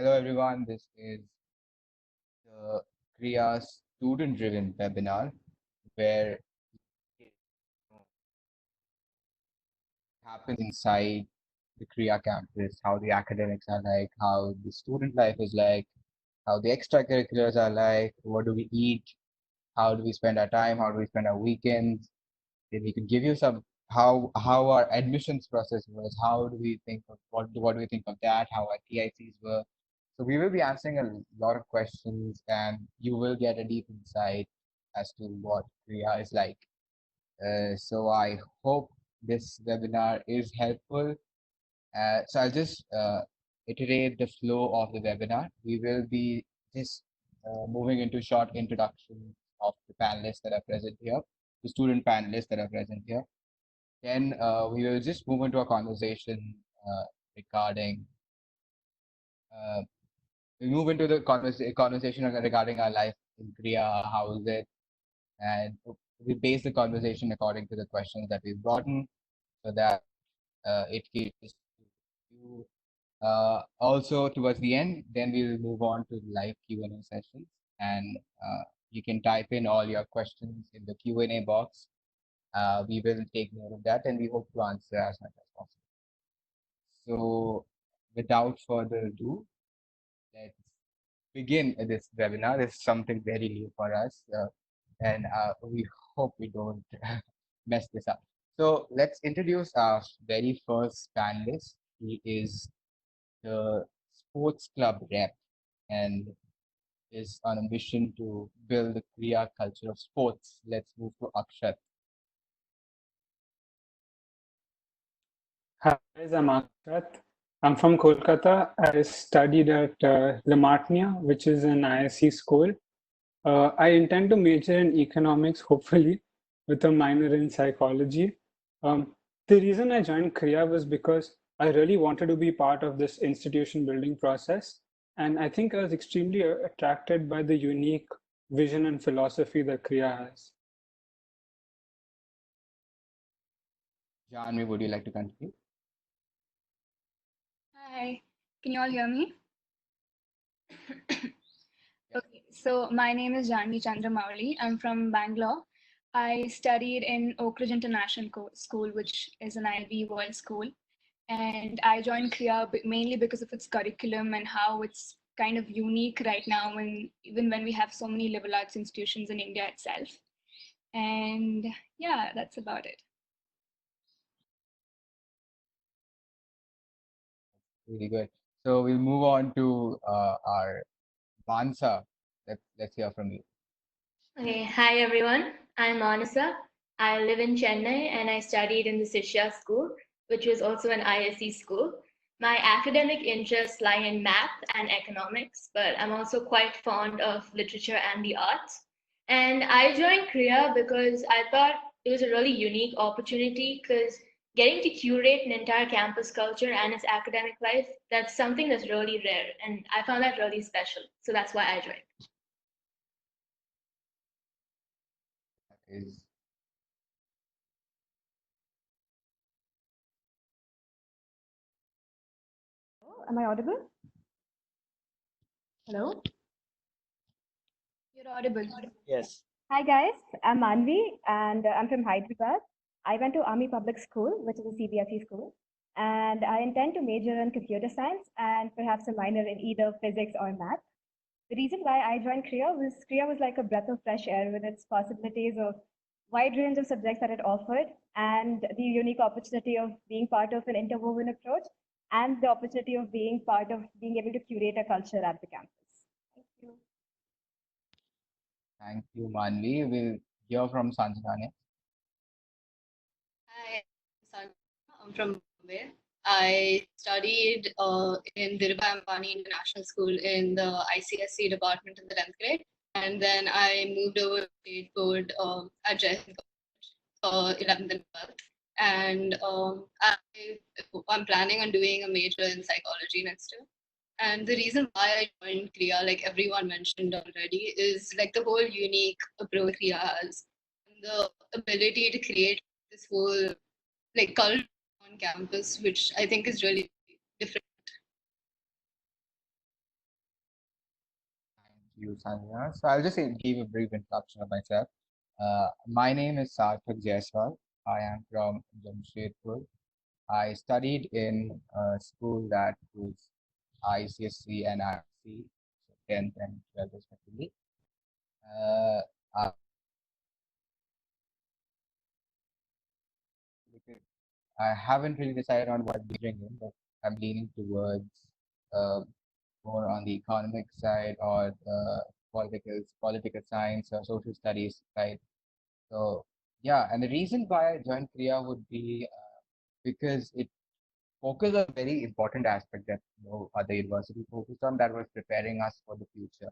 Hello everyone, this is the Kriya student-driven webinar where it happens inside the Kriya campus, how the academics are like, how the student life is like, how the extracurriculars are like, what do we eat, how do we spend our time, how do we spend our weekends. If we could give you some how our admissions process was, how do we think of what do we think of that, how our TICs were. So we will be answering a lot of questions and you will get a deep insight as to what Kriya is like. So I hope this webinar is helpful. So I'll just iterate the flow of the webinar. We will be just moving into short introduction of the panelists that are present here, the student panelists that are present here. Then we will just move into a conversation regarding uh, we move into the conversation regarding our life in Korea, how is it, and we base the conversation according to the questions that we've gotten, so that it caters to you. Also, towards the end, then we'll move on to live Q&A sessions, and you can type in all your questions in the Q&A box. We will take note of that, and we hope to answer as much as possible. So, without further ado, let's begin this webinar. This is something very new for us, and we hope we don't mess this up. So let's introduce our very first panelist. He is the sports club rep and is on a mission to build the Kriya culture of sports. Let's move to Akshat. Hi guys, I'm Akshat. I'm from Kolkata. I studied at La Martiniere, which is an ISC school. I intend to major in economics, hopefully, with a minor in psychology. The reason I joined Kriya was because I really wanted to be part of this institution building process. And I think I was extremely attracted by the unique vision and philosophy that Kriya has. Janvi, would you like to continue? Hi, can you all hear me? Okay, so my name is Jandy Chandra Mauri. I'm from Bangalore. I studied in Oak Ridge International School, which is an IB World School. And I joined Kriya mainly because of its curriculum and how it's kind of unique right now, even when we have so many liberal arts institutions in India itself. And yeah, that's about it. Really good. So we'll move on to our Mansa. Let's hear from you. Okay, hi everyone. I'm Manasa. I live in Chennai and I studied in the SIAS school, which was also an ISC school. My academic interests lie in math and economics, but I'm also quite fond of literature and the arts. And I joined Kriya because I thought it was a really unique opportunity because getting to curate an entire campus culture and its academic life, that's something that's really rare. And I found that really special. So that's why I joined. Is Am I audible? Hello? You're audible. Yes. Hi guys, I'm Manvi and I'm from Hyderabad. I went to Army Public School, which is a CBSE school, and I intend to major in computer science and perhaps a minor in either physics or math. The reason why I joined Kriya was like a breath of fresh air with its possibilities of wide range of subjects that it offered and the unique opportunity of being part of an interwoven approach and the opportunity of being part of being able to curate a culture at the campus. Thank you. Thank you, Manvi. We'll hear from Sanjana next. Hi, I'm from Bombay. I studied in Dhirubhai Ambani International School in the ICSC department in the 10th grade. And then I moved over to state board at Jaipur 11th and 12th. And I'm planning on doing a major in psychology next year. And the reason why I joined Kriya, like everyone mentioned already, is like the whole unique approach Kriya has, and the ability to create this whole like culture on campus, which I think is really different. you, Chandra. So I'll just give a brief introduction of myself. My name is Sarthak Jaiswal. I am from Jamshedpur. I studied in a school that was ICSC and IC, so 10th and 12th respectively. I, because I haven't really decided on what majoring in, but I'm leaning towards uh, more on the economic side or the political science or social studies side. So yeah, and the reason why I joined Kriya would be because it focused on a very important aspect that no other university focused on, that was preparing us for the future.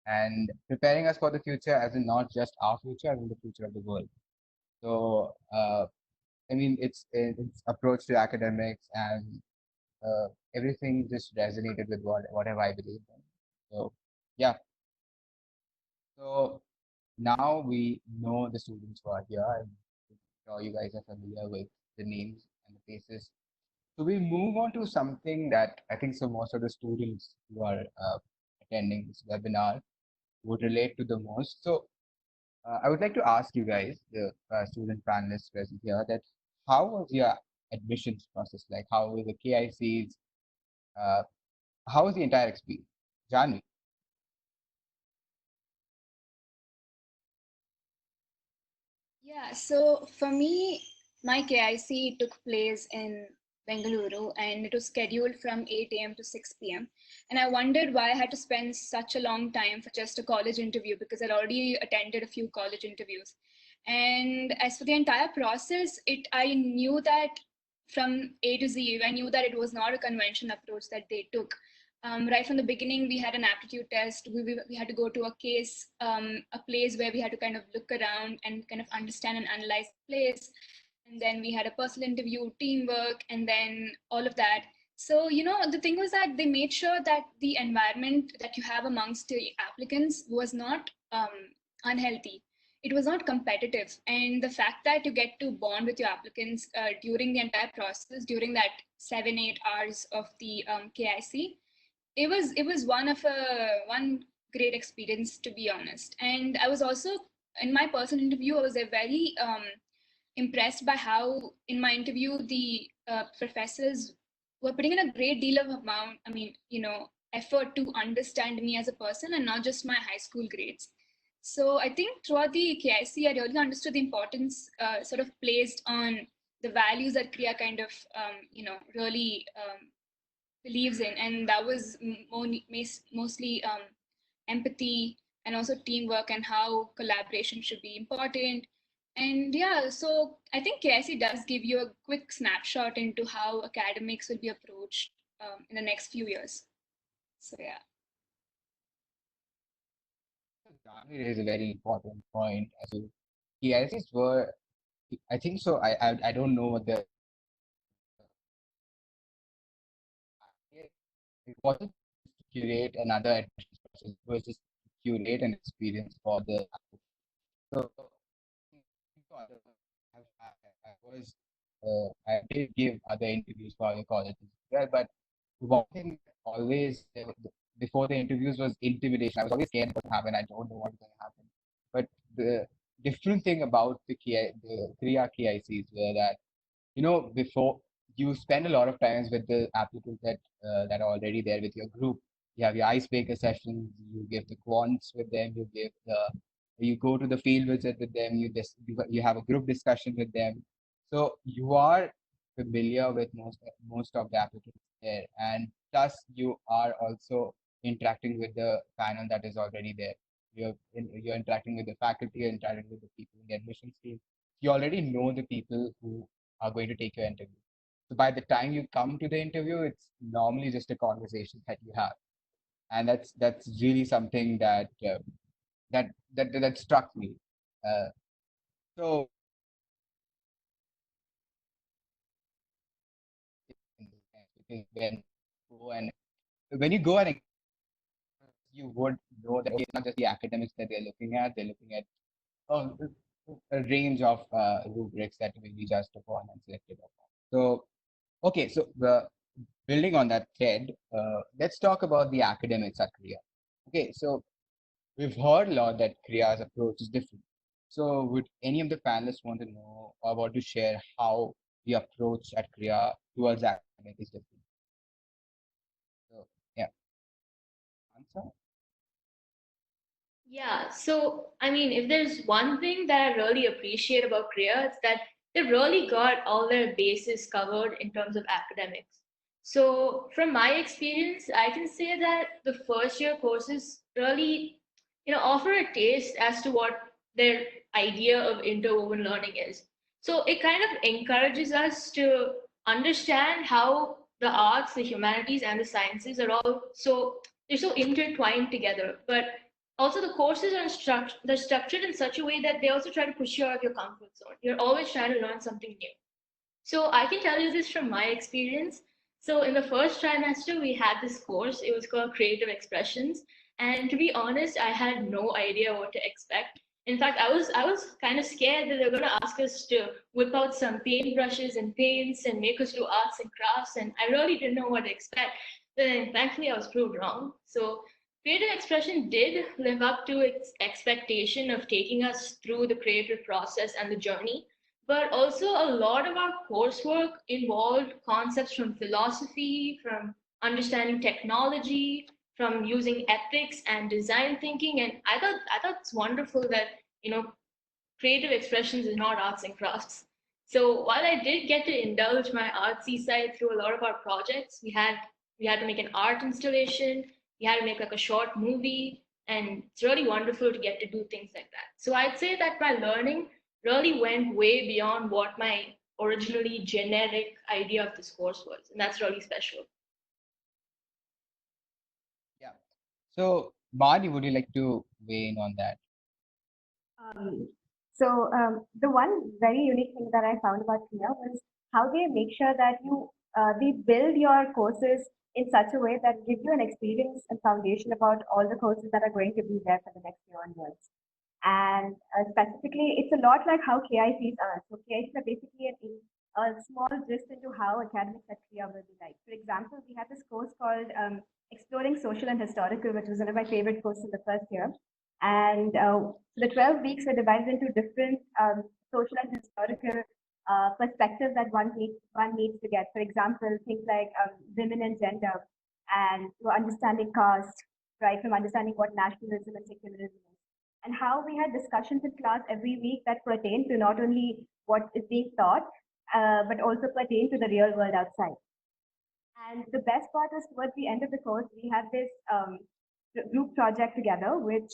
And preparing us for the future as in not just our future, as in the future of the world. So I mean, its approach to academics and everything just resonated with whatever I believe in. So yeah, so now we know the students who are here, and I'm sure you guys are familiar with the names and the faces. So we move on to something that I think so most of the students who are attending this webinar would relate to the most. So I would like to ask you guys, the student panelists present here, that how was your admissions process like? How were the KICs? Uh, how was the entire experience? Janvi? Yeah, so for me, my KIC took place in Bengaluru and it was scheduled from 8 a.m. to 6 p.m. And I wondered why I had to spend such a long time for just a college interview because I'd already attended a few college interviews. And as for the entire process, I knew that from A to Z, I knew that it was not a convention approach that they took. Right from the beginning, we had an aptitude test. We had to go to a case, a place where we had to kind of look around and kind of understand and analyze the place. And then we had a personal interview, teamwork, and then all of that. So, the thing was that they made sure that the environment that you have amongst the applicants was not unhealthy. It was not competitive. And the fact that you get to bond with your applicants during the entire process, during that 7-8 hours of the KIC, it was one great experience, to be honest. And I was also, in my personal interview, I was a very impressed by how in my interview the professors were putting in a great deal of amount, effort to understand me as a person and not just my high school grades. So I think throughout the KIC, I really understood the importance sort of placed on the values that Kriya kind of really believes in, and that was mostly empathy and also teamwork and how collaboration should be important. And yeah, so I think KSC does give you a quick snapshot into how academics will be approached in the next few years. So yeah. Janvi is a very important point. So KICs were, I think so. I don't know what the it wasn't to curate another admissions process. It was just to curate an experience for the so I did give other interviews for other colleges as well, but one thing always before the interviews was intimidation. I was always scared what happened. I don't know what's going to happen. But the different thing about the Kriya KICs were that before you spend a lot of times with the applicants that are already there with your group. You have your icebreaker sessions, you give the quants with them, you go to the field visit with them, you have a group discussion with them. So you are familiar with most of the applicants there, and plus you are also interacting with the panel that is already there. You're interacting with the faculty, you're interacting with the people in the admissions team. You already know the people who are going to take your interview. So by the time you come to the interview, it's normally just a conversation that you have, and that's really something that struck me. Uh, so because when you go and you would know that okay, it's not just the academics that they're looking at; they're looking at oh, a range of rubrics that will be judged upon and selected upon. So okay, so building on that thread, let's talk about the academics at Korea. Okay, so we've heard a lot that Kriya's approach is different. So, would any of the panelists want to know or want to share how the approach at Kriya towards academic is different? So, yeah, answer. Yeah, so I mean, if there's one thing that I really appreciate about Kriya, it's that they've really got all their bases covered in terms of academics. So from my experience, I can say that the first year courses really, offer a taste as to what their idea of interwoven learning is. So it kind of encourages us to understand how the arts, the humanities, and the sciences are all they're so intertwined together. But also the courses are they're structured in such a way that they also try to push you out of your comfort zone. You're always trying to learn something new. So I can tell you this from my experience. So in the first trimester, we had this course. It was called Creative Expressions, and to be honest, I had no idea what to expect. In fact, I was kind of scared that they were going to ask us to whip out some paintbrushes and paints and make us do arts and crafts, and I really didn't know what to expect. But then thankfully, I was proved wrong. So creative expression did live up to its expectation of taking us through the creative process and the journey, but also a lot of our coursework involved concepts from philosophy, from understanding technology, from using ethics and design thinking. And I thought it's wonderful that creative expressions is not arts and crafts. So while I did get to indulge my artsy side through a lot of our projects, we had to make an art installation, we had to make like a short movie, and it's really wonderful to get to do things like that. So I'd say that my learning really went way beyond what my originally generic idea of this course was, and that's really special. Yeah. So, Mauri, would you like to weigh in on that? Um, the one very unique thing that I found about Kriya was how they make sure that they build your courses in such a way that give you an experience and foundation about all the courses that are going to be there for the next year onwards. And specifically, it's a lot like how KICs are. So KICs are basically a small gist into how academics at Kriya will be like. For example, we have this course called Exploring Social and Historical, which was one of my favorite courses in the first year. And the 12 weeks were divided into different social and historical perspectives that one needs to get. For example, things like women and gender, and understanding caste, right, from understanding what nationalism and secularism is, and how we had discussions in class every week that pertain to not only what is being taught, but also pertain to the real world outside. And the best part was towards the end of the course, we had this group project together, which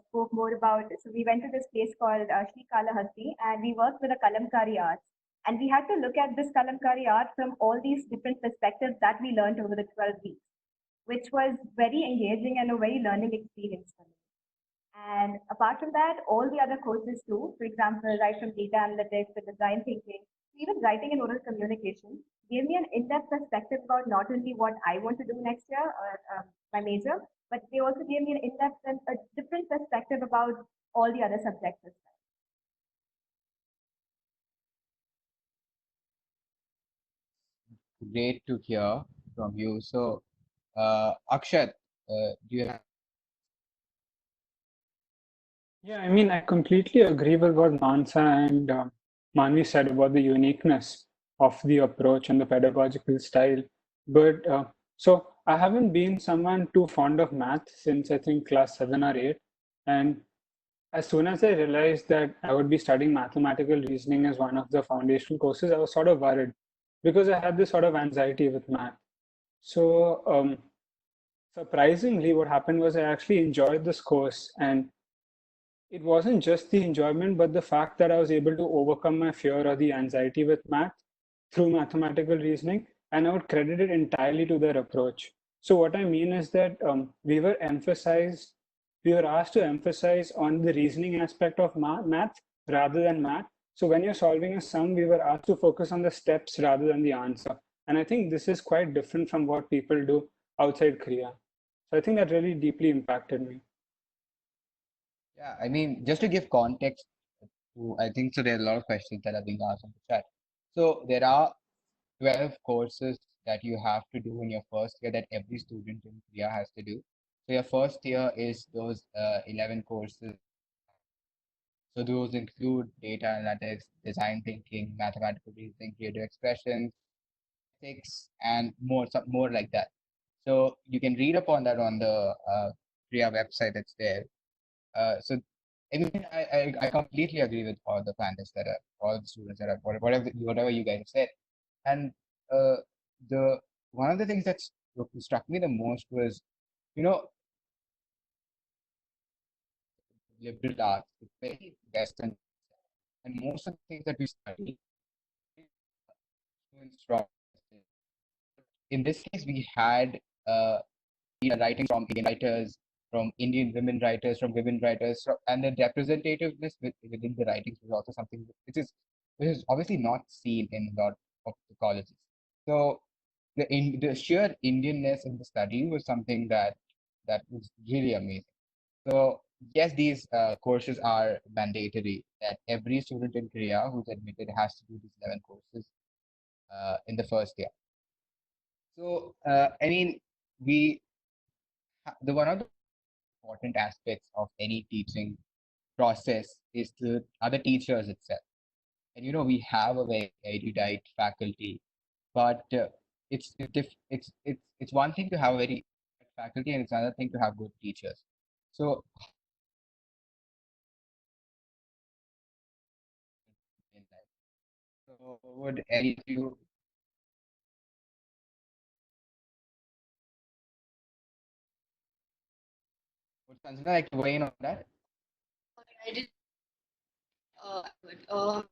spoke more about. So we went to this place called Shri Kalahasti, and we worked with the Kalamkari arts. And we had to look at this Kalamkari art from all these different perspectives that we learned over the 12 weeks, which was very engaging and a very learning experience for me. And apart from that, all the other courses too, for example, right from data analytics to design thinking, even writing and oral communication, gave me an in-depth perspective about not only what I want to do next year or my major, but they also gave me an in-depth and a different perspective about all the other subjects as well. Great to hear from you. So, Akshat, do you have? Yeah, I mean, I completely agree with what Mansa and Manvi said about the uniqueness of the approach and the pedagogical style. But so I haven't been someone too fond of math since I think class 7 or 8. And as soon as I realized that I would be studying mathematical reasoning as one of the foundational courses, I was sort of worried because I had this sort of anxiety with math. So surprisingly, what happened was I actually enjoyed this course, and it wasn't just the enjoyment, but the fact that I was able to overcome my fear or the anxiety with math through mathematical reasoning, and I would credit it entirely to their approach. So what I mean is that we were asked to emphasize on the reasoning aspect of math rather than math. So when you're solving a sum, we were asked to focus on the steps rather than the answer. And I think this is quite different from what people do outside Kriya. So I think that really deeply impacted me. Yeah, I mean, just to give context to, I think so. There are a lot of questions that are being asked in the chat. So there are 12 courses that you have to do in your first year that every student in Kriya has to do. So your first year is those 11 courses. So those include data analytics, design thinking, mathematical reasoning, creative expressions, ethics, and more like that. So you can read upon that on the Kriya website that's there. So I mean, I completely agree with all the panelists that are, all the students that are, whatever you guys have said. And uh, the one of the things that struck me the most was, you know, liberal arts. It's very Western, and most of the things that we study influenced from Western. In this case, we had uh, writings from Indian writers, from Indian women writers, from women writers, and the representativeness within the writings was also something which is obviously not seen in a lot of the colleges. So the sheer Indianness in the study was something that was really amazing. So yes, these courses are mandatory. That every student in Korea who's admitted has to do these 11 courses in the first year. So I mean, we the one of the important aspects of any teaching process is the other teachers itself. And we have a very erudite faculty, but it's one thing to have a very erudite faculty, and it's another thing to have good teachers. So in that. So would any of you would Sanjana like to weigh in on that? I did. Good.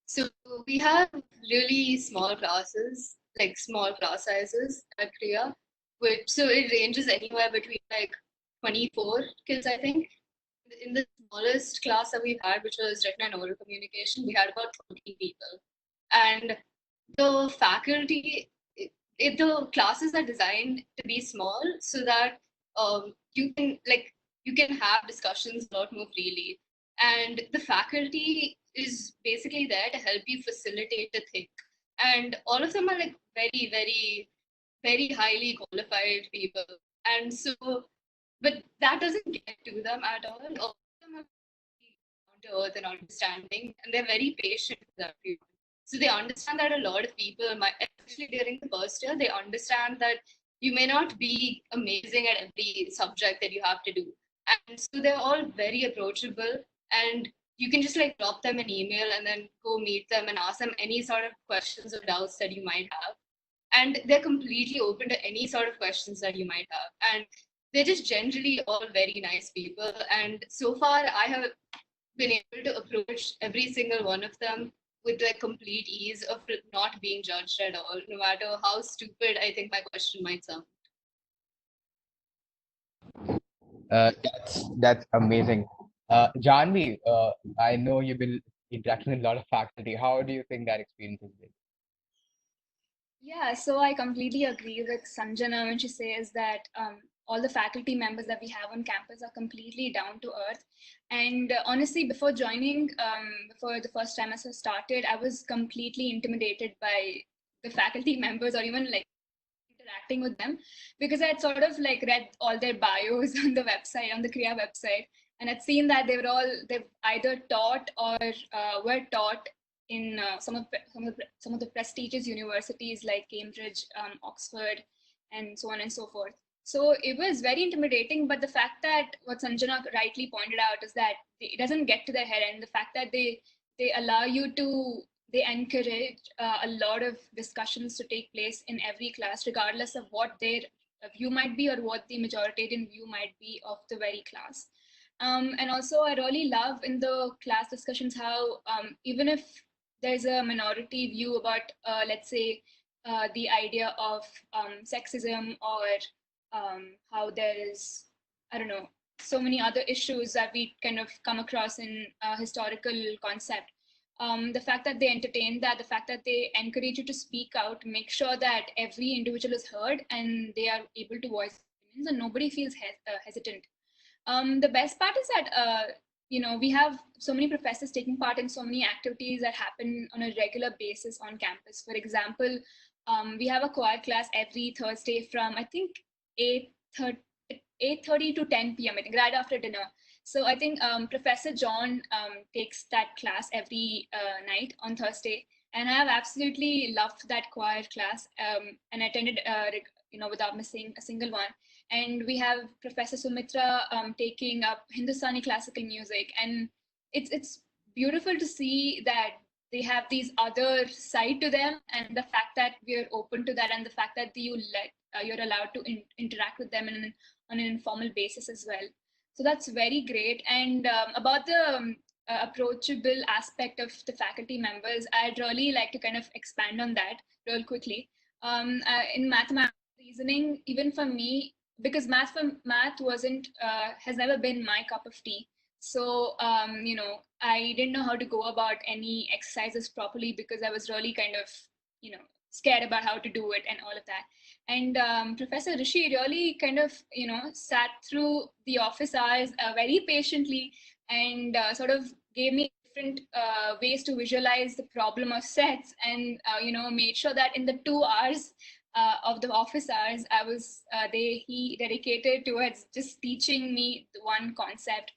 So we have really small classes, like small class sizes at Kriya, which so it ranges anywhere between like 24 kids, I think. In the smallest class that we've had, which was written and oral communication, we had about 14 people. And the faculty, the classes are designed to be small so that you can have discussions a lot more freely, and the faculty is basically there to help you facilitate the thing, and all of them are like very very very highly qualified people, and so but that doesn't get to them at all. All of them are very down to earth and understanding, and they're very patient with everyone. So they understand that a lot of people, especially during the first year, they understand that you may not be amazing at every subject that you have to do. And so they're all very approachable, and you can just like drop them an email and then go meet them and ask them any sort of questions or doubts that you might have. And they're completely open to any sort of questions that you might have. And they're just generally all very nice people. And so far, I have been able to approach every single one of them with like complete ease of not being judged at all, no matter how stupid I think my question might sound. That's amazing. Janvi, I know you've been interacting with a lot of faculty. How do you think that experience has been? Yeah, so I completely agree with Sanjana when she says that all the faculty members that we have on campus are completely down to earth. And honestly, before joining, before the first trimester started, I was completely intimidated by the faculty members or even like interacting with them, because I had sort of like read all their bios on the website, on the Kriya website, and I'd seen that they've either taught or were taught in some of the prestigious universities like Cambridge, Oxford, and so on and so forth. So it was very intimidating. But the fact that what Sanjana rightly pointed out is that it doesn't get to their head, and the fact that they allow you to they encourage a lot of discussions to take place in every class, regardless of what their view might be or what the majoritarian view might be of the very class. And also, I really love in the class discussions how even if there's a minority view about, let's say, the idea of sexism or how there is, I don't know, so many other issues that we kind of come across in historical concept. The fact that they entertain that, the fact that they encourage you to speak out, make sure that every individual is heard and they are able to voice opinions and nobody feels hesitant. The best part is that we have so many professors taking part in so many activities that happen on a regular basis on campus. For example, we have a choir class every Thursday from I think 8:30 8:30 to 10 p.m. I think right after dinner. So I think Professor John takes that class every night on Thursday, and I have absolutely loved that choir class and attended without missing a single one. And we have Professor Sumitra taking up Hindustani classical music, and it's beautiful to see that they have these other side to them, and the fact that we are open to that, and the fact that you're allowed to interact with them on an informal basis as well. So that's very great. And about the approachable aspect of the faculty members, I'd really like to kind of expand on that real quickly. In mathematics reasoning, even for me, because math wasn't has never been my cup of tea. So I didn't know how to go about any exercises properly because I was really kind of scared about how to do it and all of that. And Professor Rishi really kind of sat through the office hours very patiently, and sort of gave me different ways to visualize the problem of sets, and made sure that in the 2 hours of the office hours, I was he dedicated towards just teaching me the one concept.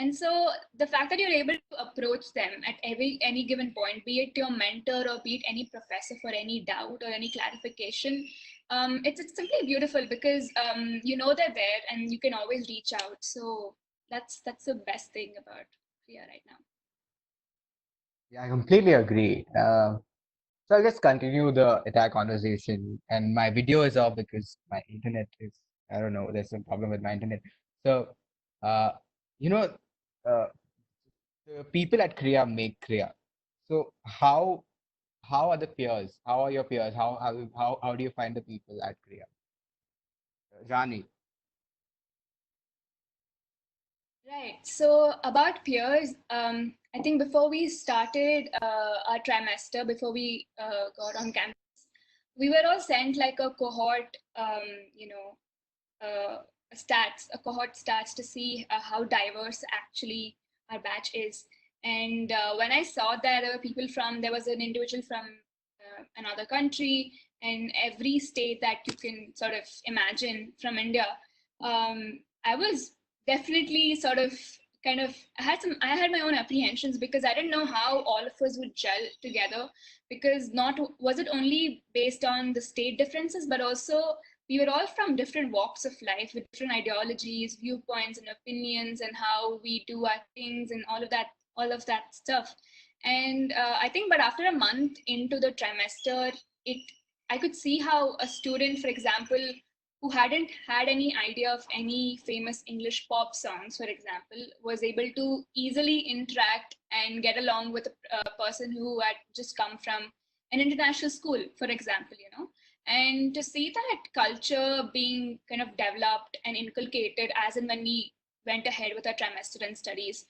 And so the fact that you're able to approach them at any given point, be it your mentor or be it any professor for any doubt or any clarification, it's simply beautiful because they're there and you can always reach out. So that's the best thing about Kriya right now. Yeah, I completely agree. So I'll just continue the entire conversation. And my video is off because my internet is, I don't know, there's some problem with my internet. So, uh, you know, uh, the people at Kriya make Kriya. So how are the peers? How are your peers? How do you find the people at Kriya? Jani. Right. So about peers, I think before we started our trimester, before we got on campus, we were all sent like a cohort, uh, a cohort stats to see how diverse actually our batch is. And when I saw that there was an individual from another country, and every state that you can sort of imagine from India, I was definitely sort of I had my own apprehensions because I didn't know how all of us would gel together, because not was it only based on the state differences, but also we were all from different walks of life with different ideologies, viewpoints, and opinions, and how we do our things, and all of that stuff. And I think, but after a month into the trimester, it I could see how a student, for example, who hadn't had any idea of any famous English pop songs, for example, was able to easily interact and get along with a person who had just come from an international school, for example. And to see that culture being kind of developed and inculcated as and when we went ahead with our trimester and studies,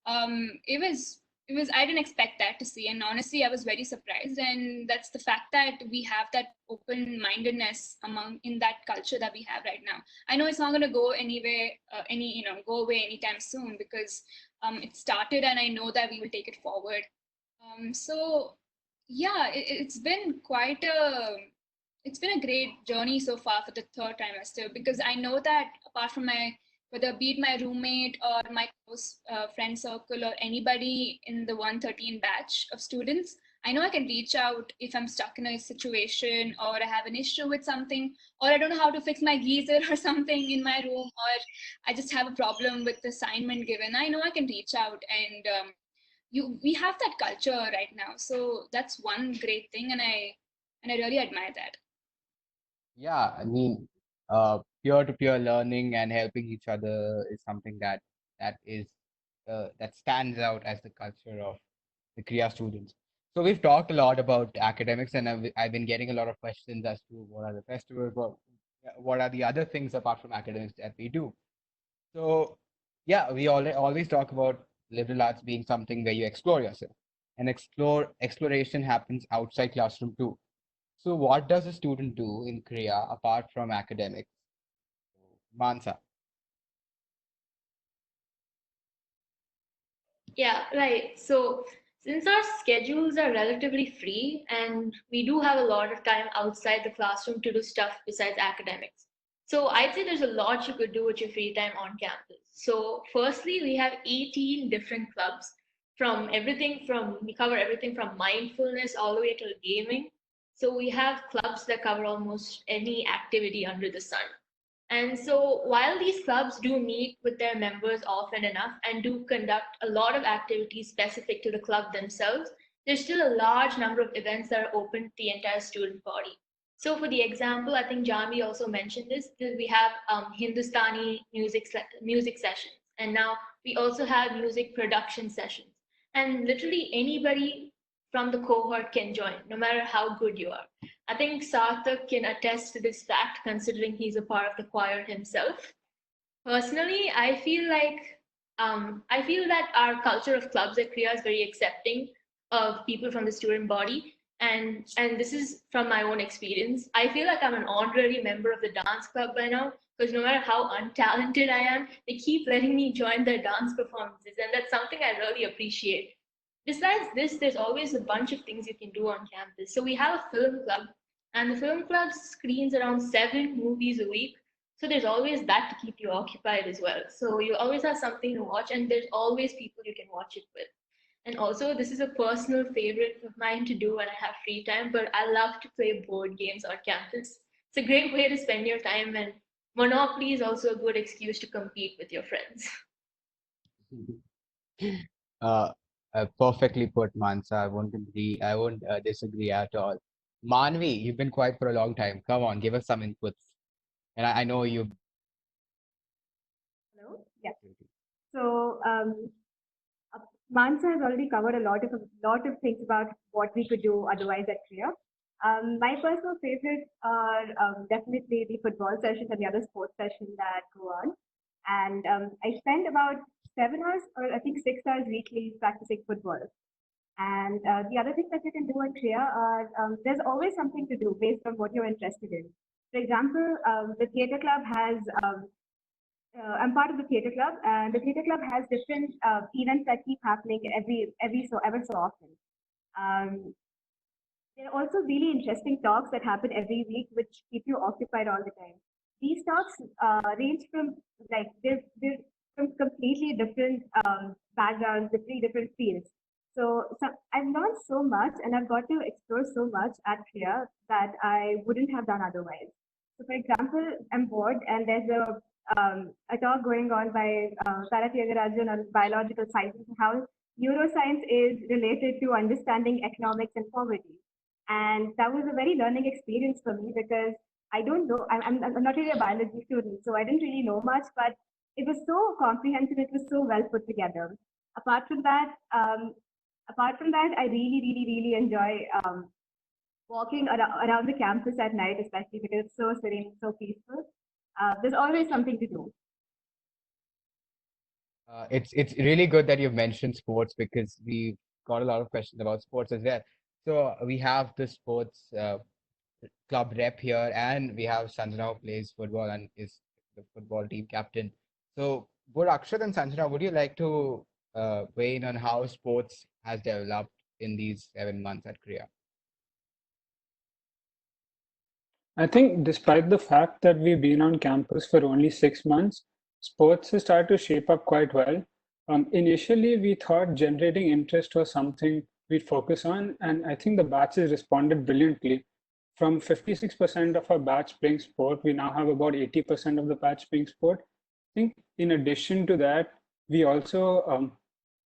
it was I didn't expect that to see, and honestly I was very surprised. And that's the fact that we have that open-mindedness in that culture that we have right now. I know it's not going to go anywhere go away anytime soon, because it started, and I know that we will take it forward. So yeah, it's been a great journey so far for the third trimester, because I know that apart from whether be it my roommate or my close friend circle or anybody in the 113 batch of students, I know I can reach out if I'm stuck in a situation, or I have an issue with something, or I don't know how to fix my geyser or something in my room, or I just have a problem with the assignment given. I know I can reach out, and we have that culture right now. So that's one great thing, and I really admire that. Yeah, I mean, peer-to-peer learning and helping each other is something that stands out as the culture of the Kriya students. So we've talked a lot about academics, and I've been getting a lot of questions as to what are the festivals, what are the other things apart from academics that we do. So yeah, we always talk about liberal arts being something where you explore yourself, and exploration happens outside classroom too. So what does a student do in Kriya apart from academics? Mansa. Yeah, right. So, since our schedules are relatively free and we do have a lot of time outside the classroom to do stuff besides academics, So I'd say there's a lot you could do with your free time on campus. So firstly, we have 18 different clubs we cover everything from mindfulness all the way to gaming. So we have clubs that cover almost any activity under the sun. And so while these clubs do meet with their members often enough and do conduct a lot of activities specific to the club themselves, there's still a large number of events that are open to the entire student body. So for the example, I think Jandy also mentioned this, that we have Hindustani music sessions. And now we also have music production sessions. And literally anybody from the cohort can join, no matter how good you are. I think Sarthak can attest to this fact, considering he's a part of the choir himself. Personally, I feel that our culture of clubs at Kriya is very accepting of people from the student body, and this is from my own experience. I feel like I'm an honorary member of the dance club by now, because no matter how untalented I am, they keep letting me join their dance performances, and that's something I really appreciate. Besides this, there's always a bunch of things you can do on campus. So we have a film club, and the film club screens around 7 movies a week. So there's always that to keep you occupied as well. So you always have something to watch, and there's always people you can watch it with. And also, this is a personal favorite of mine to do when I have free time, but I love to play board games on campus. It's a great way to spend your time, and Monopoly is also a good excuse to compete with your friends. Uh, Perfectly put, Mansa. I won't disagree at all. Manvi, you've been quiet for a long time. Come on, give us some inputs. And I know you. Hello? Yeah. So Mansa has already covered a lot of things about what we could do otherwise at Kriya. My personal favorites are definitely the football sessions and the other sports sessions that go on. And I spend about 7 hours or I think 6 hours weekly practicing football. And the other things that you can do at Kriya are there's always something to do based on what you're interested in. For example, the theater club has I'm part of the theater club, and the theater club has different events that keep happening ever so often. Um, there are also really interesting talks that happen every week, which keep you occupied all the time. These talks range from they're from completely different backgrounds, completely different fields. So I've learned so much, and I've got to explore so much at Kriya that I wouldn't have done otherwise. So, for example, I'm bored, and there's a talk going on by Sarah Thiagarajan on biological sciences and how neuroscience is related to understanding economics and poverty. And that was a very learning experience for me because I don't know, I'm not really a biology student, so I didn't really know much, but it was so comprehensive, it was so well put together. Apart from that, um, apart from that, I really enjoy walking around the campus at night, especially because it's so serene, so peaceful. There's always something to do. It's really good that you've mentioned sports because we got a lot of questions about sports as well. So we have the sports club rep here, and we have Chandra who plays football and is the football team captain. So, would Akshat and Chandra, would you like to weigh in on how sports has developed in these 7 months at Kriya? I think despite the fact that we've been on campus for only 6 months, sports has started to shape up quite well. Initially, we thought generating interest was something we'd focus on, and I think the batch has responded brilliantly. From 56% of our batch playing sport, we now have about 80% of the batch playing sport. I think in addition to that, we also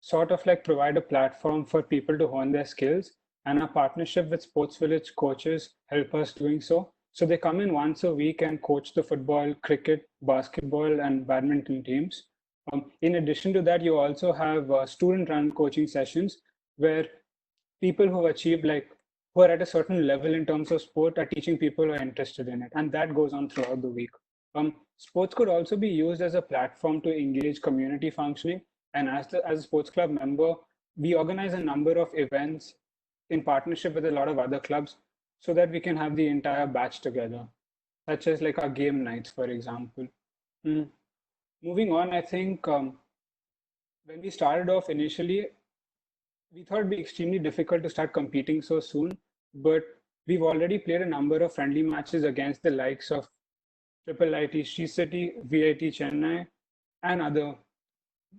sort of like provide a platform for people to hone their skills, and our partnership with Sports Village coaches help us doing so. So they come in once a week and coach the football, cricket, basketball, and badminton teams. In addition to that, you also have student-run coaching sessions where people who achieve who are at a certain level in terms of sport are teaching people who are interested in it, and that goes on throughout the week. Sports could also be used as a platform to engage community functioning, and as a sports club member, we organize a number of events in partnership with a lot of other clubs so that we can have the entire batch together, such as like our game nights, for example. Mm. Moving on, I think when we started off initially, we thought it'd be extremely difficult to start competing so soon, but we've already played a number of friendly matches against the likes of IIIT Sri City, VIT Chennai, and other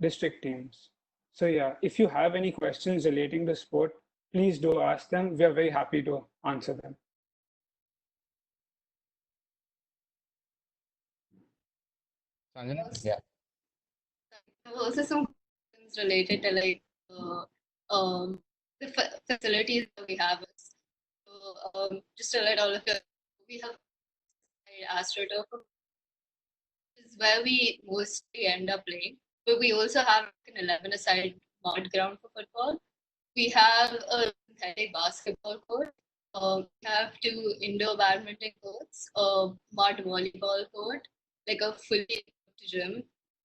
district teams. So yeah, if you have any questions relating to sport, please do ask them. We are very happy to answer them. Chandra? Yeah. There were also some questions related to like uh, the facilities that we have. So just to let all of you, we have AstroTurf, which is where we mostly end up playing. But we also have an 11-a-side mud ground for football. We have a synthetic basketball court. We have two indoor badminton courts, a mud volleyball court, like a fully equipped gym,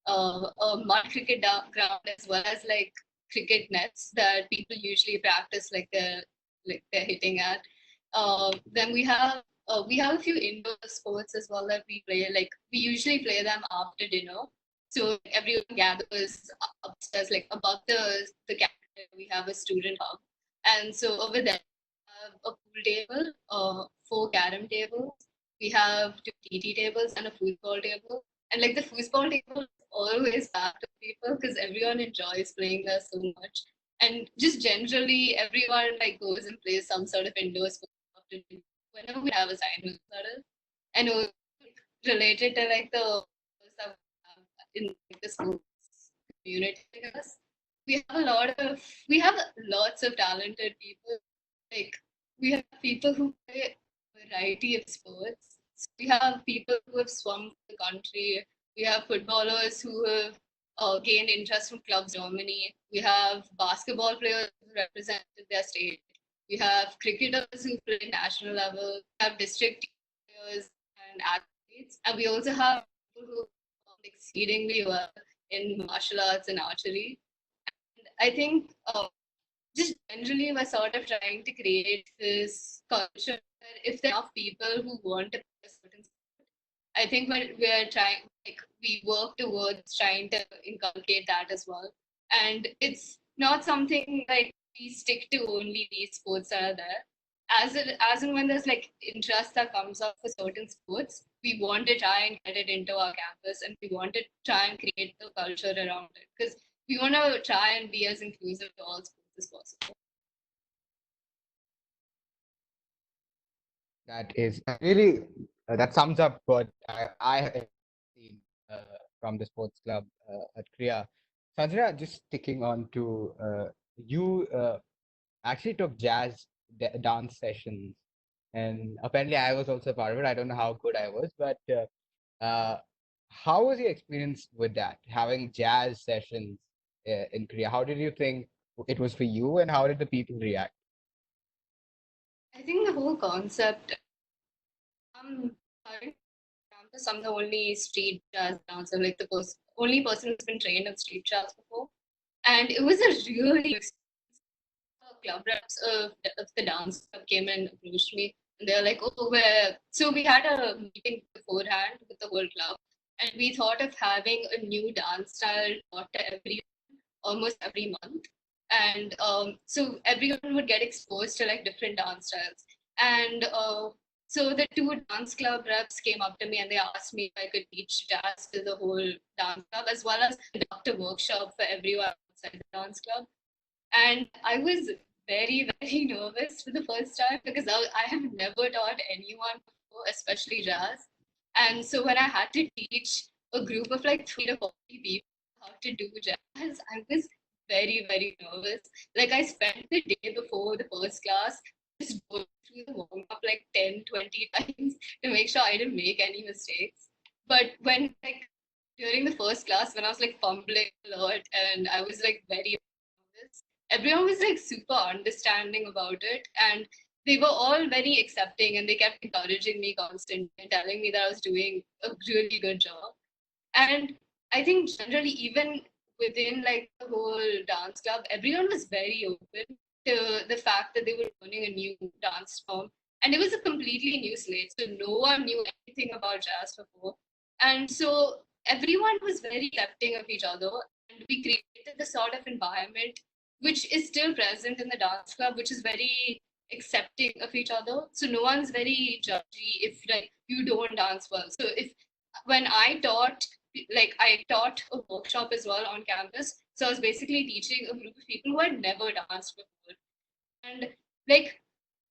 a mud cricket ground, as well as like cricket nets that people usually practice like they're hitting at. Then we have a few indoor sports as well that we play. Like we usually play them after dinner. So everyone gathers upstairs, like above the cafeteria, we have a student hub, and so over there we have a pool table, four carom tables. We have two TT tables and a foosball table. And like the foosball table is always packed with people because everyone enjoys playing there so much. And just generally, everyone like goes and plays some sort of indoor sport after dinner whenever we have assignments. That is, and also related to like the stuff in like, the school community, I guess. We have lots of talented people. Like we have people who play a variety of sports. So we have people who have swum the country. We have footballers who have gained interest from clubs Germany. We have basketball players who represented their state. We have cricketers who play national level. We have district players and athletes, and we also have people who perform exceedingly well in martial arts and archery. I think just generally we're sort of trying to create this culture where if there are enough people who want to play a certain sport, I think we're trying, like we work towards trying to inculcate that as well. And it's not something like we stick to only these sports that are there. As and when there's like interest that comes up for certain sports, we want to try and get it into our campus, and we want to try and create the culture around it because we want to try and be as inclusive to all sports as possible. That is really that sums up what I have seen from the sports club at Kriya. Chandra, just sticking on to you actually took jazz dance sessions, and apparently I was also part of it. I don't know how good I was, but how was your experience with that, having jazz sessions in Kriya? How did you think it was for you, and how did the people react? I think the whole concept, current campus, I'm the only street jazz dancer, like the only person who's been trained in street jazz before. And it was a really club reps of the dance club came and approached me. And they're like, oh, where? So we had a meeting beforehand with the whole club. And we thought of having a new dance style taught to almost every month. And so everyone would get exposed to like different dance styles. And so the two dance club reps came up to me and they asked me if I could teach jazz to the whole dance club as well as conduct a workshop for everyone outside the dance club. And I was very, very nervous for the first time because I have never taught anyone before, especially jazz. And so when I had to teach a group of like 3 to 40 people how to do jazz, I was very, very nervous. Like I spent the day before the first class just going through the warm up like 10, 20 times to make sure I didn't make any mistakes. But when like during the first class, when I was like fumbling a lot and I was like very nervous, everyone was like super understanding about it, and they were all very accepting, and they kept encouraging me constantly and telling me that I was doing a really good job. And I think generally, even within like the whole dance club, everyone was very open to the fact that they were learning a new dance form. And it was a completely new slate. So no one knew anything about jazz before. And so everyone was very accepting of each other. And we created the sort of environment which is still present in the dance club, which is very accepting of each other. So no one's very judgy if like you don't dance well. So if when I taught, like I taught a workshop as well on campus. So I was basically teaching a group of people who had never danced before. And like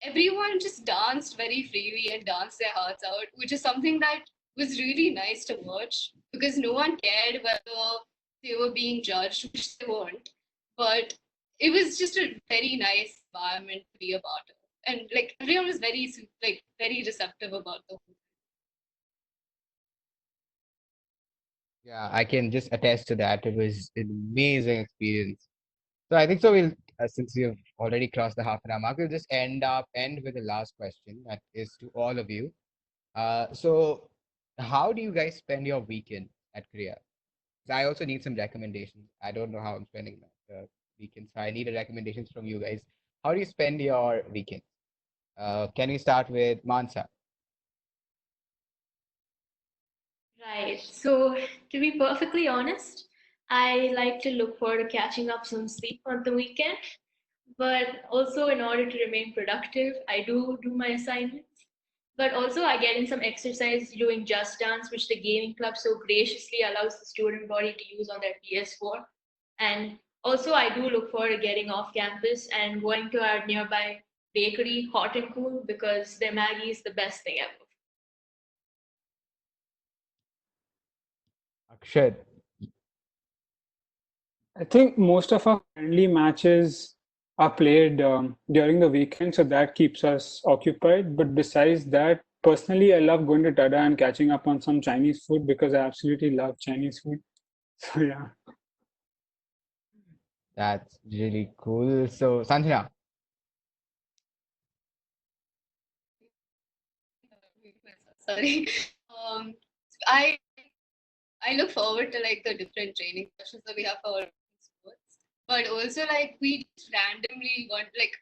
everyone just danced very freely and danced their hearts out, which is something that was really nice to watch because no one cared whether they were being judged, which they weren't. But it was just a very nice environment to be a part of. And like everyone was very receptive about the whole. Yeah, I can just attest to that. It was an amazing experience. So I think so. We'll since we have already crossed the half an hour mark, we'll just end with the last question that is to all of you. So how do you guys spend your weekend at Kriya? So I also need some recommendations. I don't know how I'm spending my weekends. So I need a recommendations from you guys. How do you spend your weekend? Can we start with Mansa? Right. So, to be perfectly honest, I like to look forward to catching up some sleep on the weekend. But also, in order to remain productive, I do my assignments. But also, I get in some exercise doing Just Dance, which the gaming club so graciously allows the student body to use on their PS4. And also, I do look forward to getting off campus and going to our nearby bakery, Hot and Cool, because their Maggie is the best thing ever. Akshay. I think most of our friendly matches are played during the weekend, so that keeps us occupied. But besides that, personally, I love going to Tada and catching up on some Chinese food because I absolutely love Chinese food. So yeah. That's really cool. So Sanjana. Sorry. Um, I I look forward to like the different training sessions that we have for our sports, but also like we just randomly want like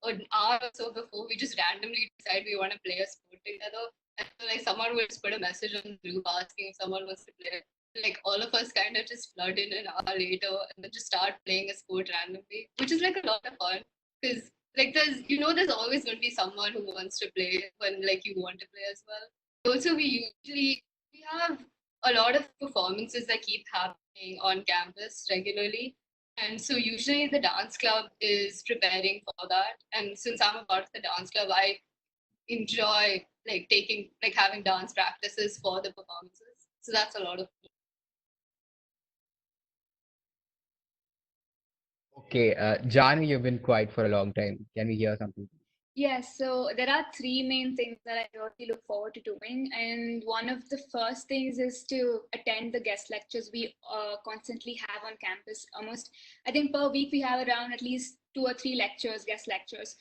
an hour or so before we just randomly decide we want to play a sport together, and so, like someone will just put a message on the group asking if someone wants to play. Like all of us kind of just flood in an hour later and then just start playing a sport randomly, which is like a lot of fun because like there's always going to be someone who wants to play when like you want to play as well. Also, we have a lot of performances that keep happening on campus regularly. And so usually the dance club is preparing for that. And since I'm a part of the dance club, I enjoy like having dance practices for the performances. So that's a lot of fun. Okay, Johnny, you've been quiet for a long time. Can we hear something? Yes, so there are three main things that I really look forward to doing. And one of the first things is to attend the guest lectures we constantly have on campus. Almost, I think per week we have around at least 2 or 3 lectures, guest lectures.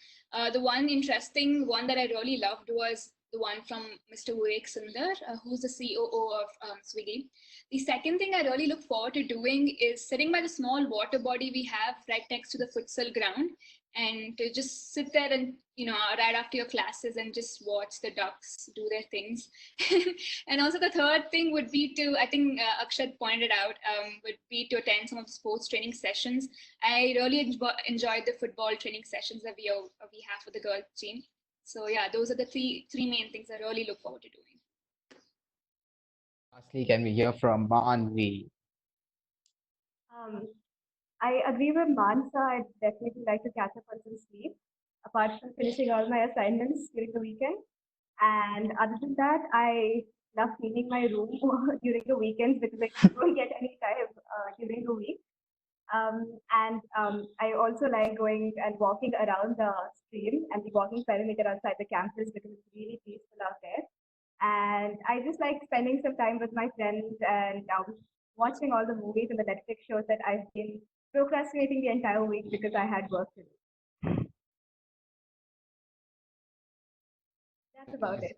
The one interesting one that I really loved was the one from Mr. Vivek Sundar, who's the COO of Swiggy. The second thing I really look forward to doing is sitting by the small water body we have right next to the futsal ground and to just sit there and right after your classes and just watch the ducks do their things. And also the third thing would be to, I think Akshat pointed out, would be to attend some of the sports training sessions. I really enjoyed the football training sessions that we have for the girls team. So yeah, those are the three main things I really look forward to doing. Lastly, can we hear from Manvi? Um, I agree with Mansa. I'd definitely like to catch up on some sleep, apart from finishing all my assignments during the weekend. And other than that, I love cleaning my room during the weekends because I don't get any time during the week. And I also like going and walking around the stream and the walking perimeter outside the campus because it's really peaceful out there. And I just like spending some time with my friends and watching all the movies and the Netflix shows that I've been procrastinating the entire week because I had work to do. That's about Nice. it.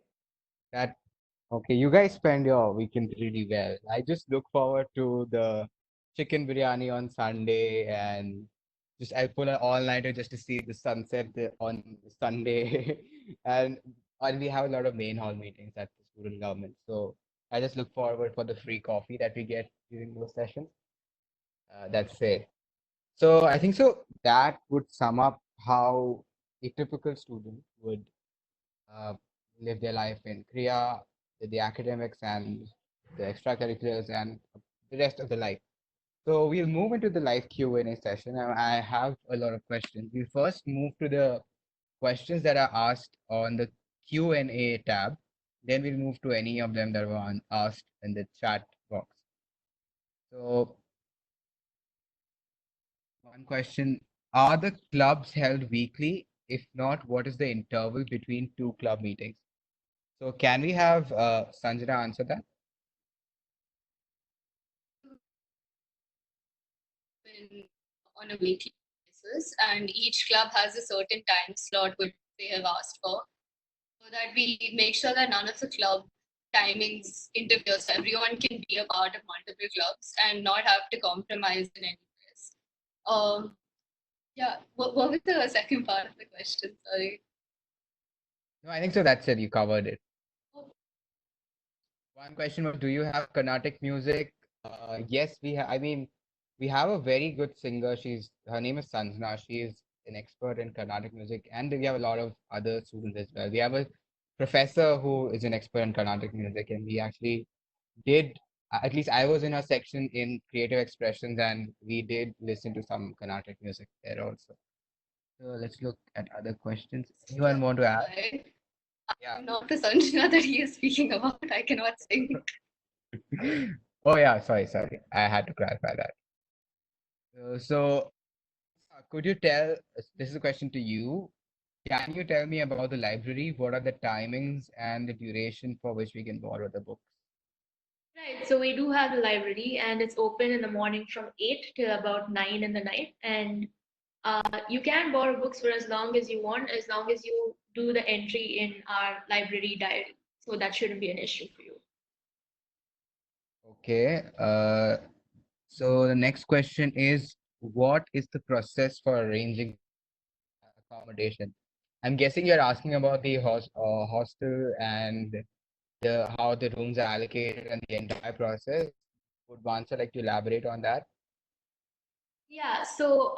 That okay, you guys spend your weekend really well. I just look forward to the chicken biryani on Sunday and just I'll pull an all-nighter just to see the sunset on Sunday. and we have a lot of main hall meetings at the student government. So I just look forward for the free coffee that we get during those sessions. That's it. So I think so that would sum up how a typical student would uh, live their life in Kriya, with the academics and the extracurriculars, and the rest of the life. So we'll move into the live Q&A session. And I have a lot of questions. We'll first move to the questions that are asked on the Q&A tab. Then we'll move to any of them that were asked in the chat box. So one question, are the clubs held weekly? If not, what is the interval between two club meetings? So can we have Sanjana answer that? Been on a weekly basis, and each club has a certain time slot which they have asked for, so that we make sure that none of the club timings interfere, so everyone can be a part of multiple clubs and not have to compromise in any ways. Yeah, what was the second part of the question? Sorry. No, I think so. That's it. You covered it. Oh, One question was, do you have Carnatic music? Yes, we have. I mean, we have a very good singer. Her name is Sanjana. She is an expert in Carnatic music, and we have a lot of other students as well. We have a professor who is an expert in Carnatic music, and we actually did. At least I was in a section in creative expressions, and we did listen to some Carnatic music there also. So let's look at other questions. Anyone want to add? Yeah. I'm not the Sanjana that he is speaking about. I cannot sing. Oh yeah, sorry. I had to clarify that. So, could you tell, this is a question to you. Can you tell me about the library? What are the timings and the duration for which we can borrow the books? Right, so we do have the library and it's open in the morning from 8 till about 9 in the night. And you can borrow books for as long as you want, as long as you do the entry in our library diary. So that shouldn't be an issue for you. Okay. So the next question is, what is the process for arranging accommodation? I'm guessing you're asking about the hostel and how the rooms are allocated and the entire process. Would Vansa like to elaborate on that? Yeah, so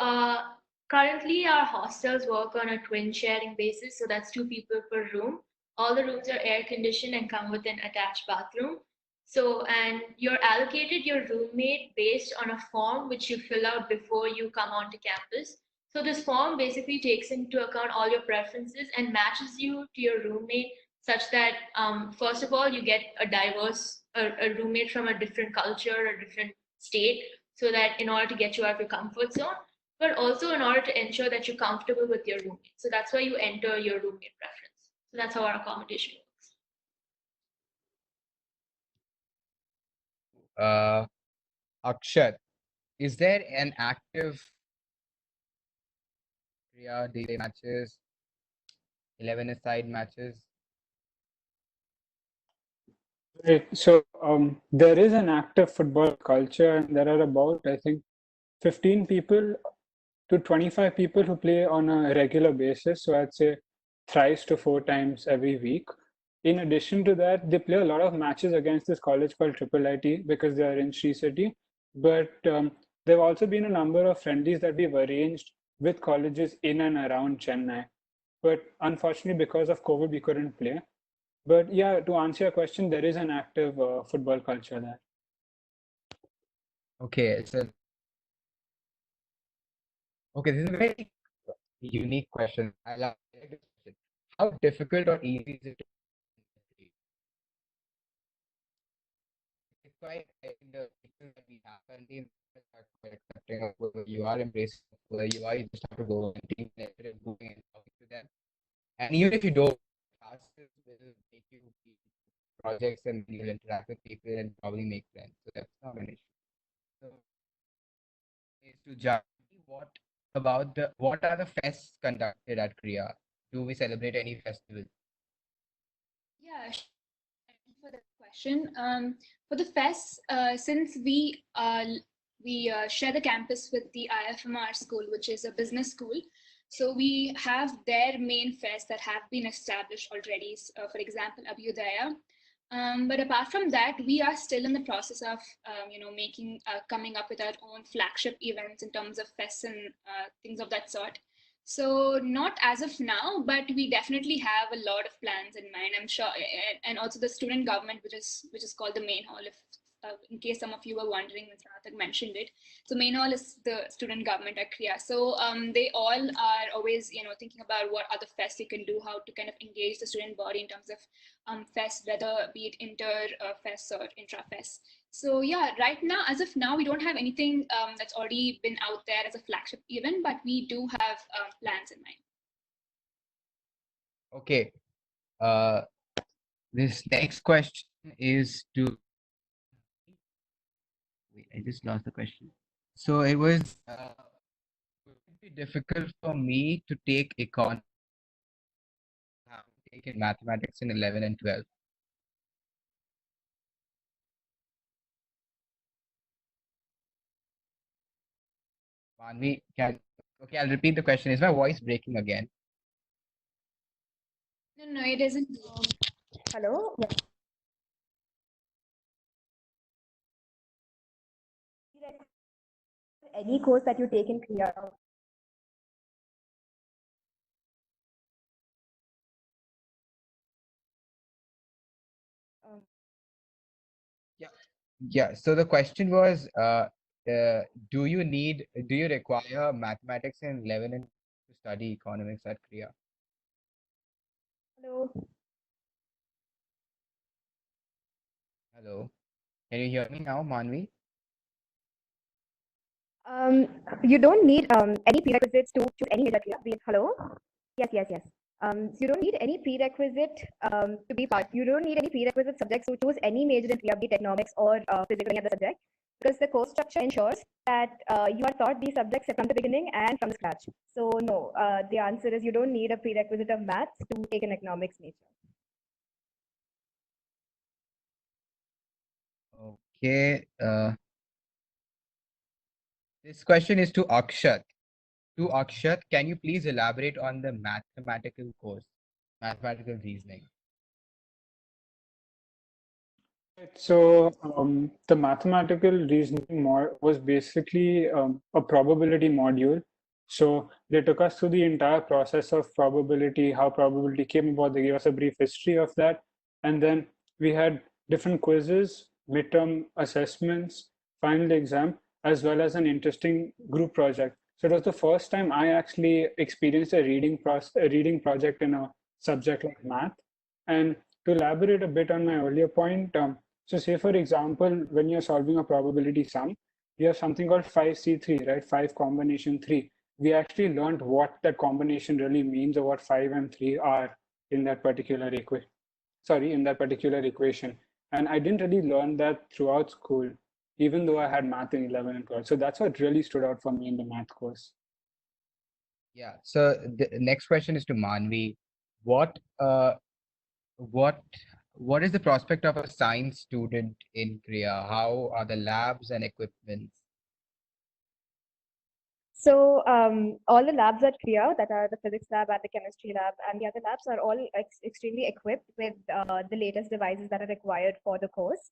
currently our hostels work on a twin sharing basis, so that's two people per room. All the rooms are air conditioned and come with an attached bathroom. So, and you're allocated your roommate based on a form which you fill out before you come onto campus. So this form basically takes into account all your preferences and matches you to your roommate such that first of all you get a roommate from a different culture, a different state, so that in order to get you out of your comfort zone, but also in order to ensure that you're comfortable with your roommate. So that's why you enter your roommate preference. So that's how our accommodation works. Uh, Akshat, is there an active Kriya daily matches, 11-a-side matches? Right. So there is an active football culture, and there are about, I think, 15 people to 25 people who play on a regular basis. So I'd say thrice to four times every week. In addition to that, they play a lot of matches against this college called Triple IT because they are in Sri City. But there have also been a number of friendlies that we've arranged with colleges in and around Chennai. But unfortunately, because of COVID, we couldn't play. But yeah, to answer your question, there is an active football culture there. Okay, so this is a very unique question. I like this question. How difficult or easy is it to it's quite I think the people that we have currently in the office are quite accepting of whoever you are, embracing of whoever you are. You just have to go and take the effort of going and talking to them. And even if you don't, classes will make you be projects and you'll interact with people and probably make friends. So that's not an issue. So is to Jandy, what are the fests conducted at Kriya? Do we celebrate any festival? Yeah, thank you for the question. For the fests, since we share the campus with the IFMR school, which is a business school, so we have their main fests that have been established already. For example, Abhyudaya. But apart from that, we are still in the process of coming up with our own flagship events in terms of fests and things of that sort. So not as of now, but we definitely have a lot of plans in mind, I'm sure. And also the student government, which is called the main hall, if in case some of you were wondering, Mr. Atak mentioned it. So main hall is the student government at Kriya. So they all are always, thinking about what other fests you can do, how to kind of engage the student body in terms of fest, whether be it inter fest or intra fest. So yeah, right now, as of now, we don't have anything that's already been out there as a flagship event, but we do have plans in mind. Okay. This next question is to. Wait, I just lost the question. So it was. Would it be difficult for me to take econ? Have taken mathematics in 11 and 12. Manvi, can. Okay, I'll repeat the question. Is my voice breaking again? No, it isn't. Hello? Yes. Any course that you take in Kriya. Yeah. So the question was, do you require mathematics in 11 and to study economics at Kriya? Hello. Hello. Can you hear me now, Manvi? You don't need any prerequisites to choose any major Kriya. Hello? Yes. So you don't need any prerequisite to be part. You don't need any prerequisite subjects to choose any major in Kriya, be it economics or physics or any other subject, because the course structure ensures that you are taught these subjects from the beginning and from scratch. So no, the answer is you don't need a prerequisite of maths to take an economics major. Okay. This question is to Akshat. To Akshat, can you please elaborate on the mathematical course, mathematical reasoning? So the mathematical reasoning was basically a probability module. So they took us through the entire process of probability, how probability came about. They gave us a brief history of that. And then we had different quizzes, midterm assessments, final exam, as well as an interesting group project. So it was the first time I actually experienced a reading project in a subject like math. And to elaborate a bit on my earlier point, so say for example, when you're solving a probability sum, we have something called 5C3, right? 5 combination 3. We actually learned what that combination really means or what 5 and 3 are in that particular equation. And I didn't really learn that throughout school, even though I had math in 11 and 12. So that's what really stood out for me in the math course. Yeah. So the next question is to Manvi. What uh what what is the prospect of a science student in Kriya? How are the labs and equipments? So all the labs at Kriya, that are the physics lab and the chemistry lab and the other labs, are all extremely equipped with the latest devices that are required for the course.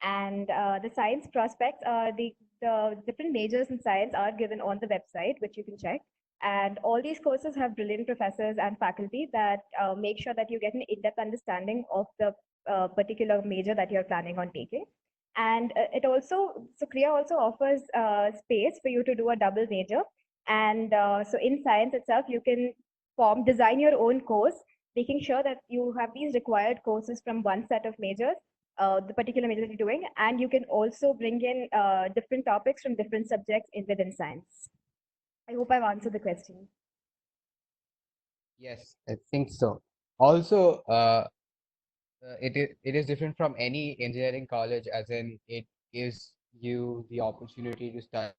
And the science prospects, the different majors in science are given on the website, which you can check. And all these courses have brilliant professors and faculty that make sure that you get an in-depth understanding of the particular major that you're planning on taking. And so Kriya also offers space for you to do a double major. And so in science itself, you can design your own course, making sure that you have these required courses from one set of majors, the particular major that you're doing, and you can also bring in different topics from different subjects within science. I hope I've answered the question. Yes, I think so. Also, it is different from any engineering college, as in it gives you the opportunity to study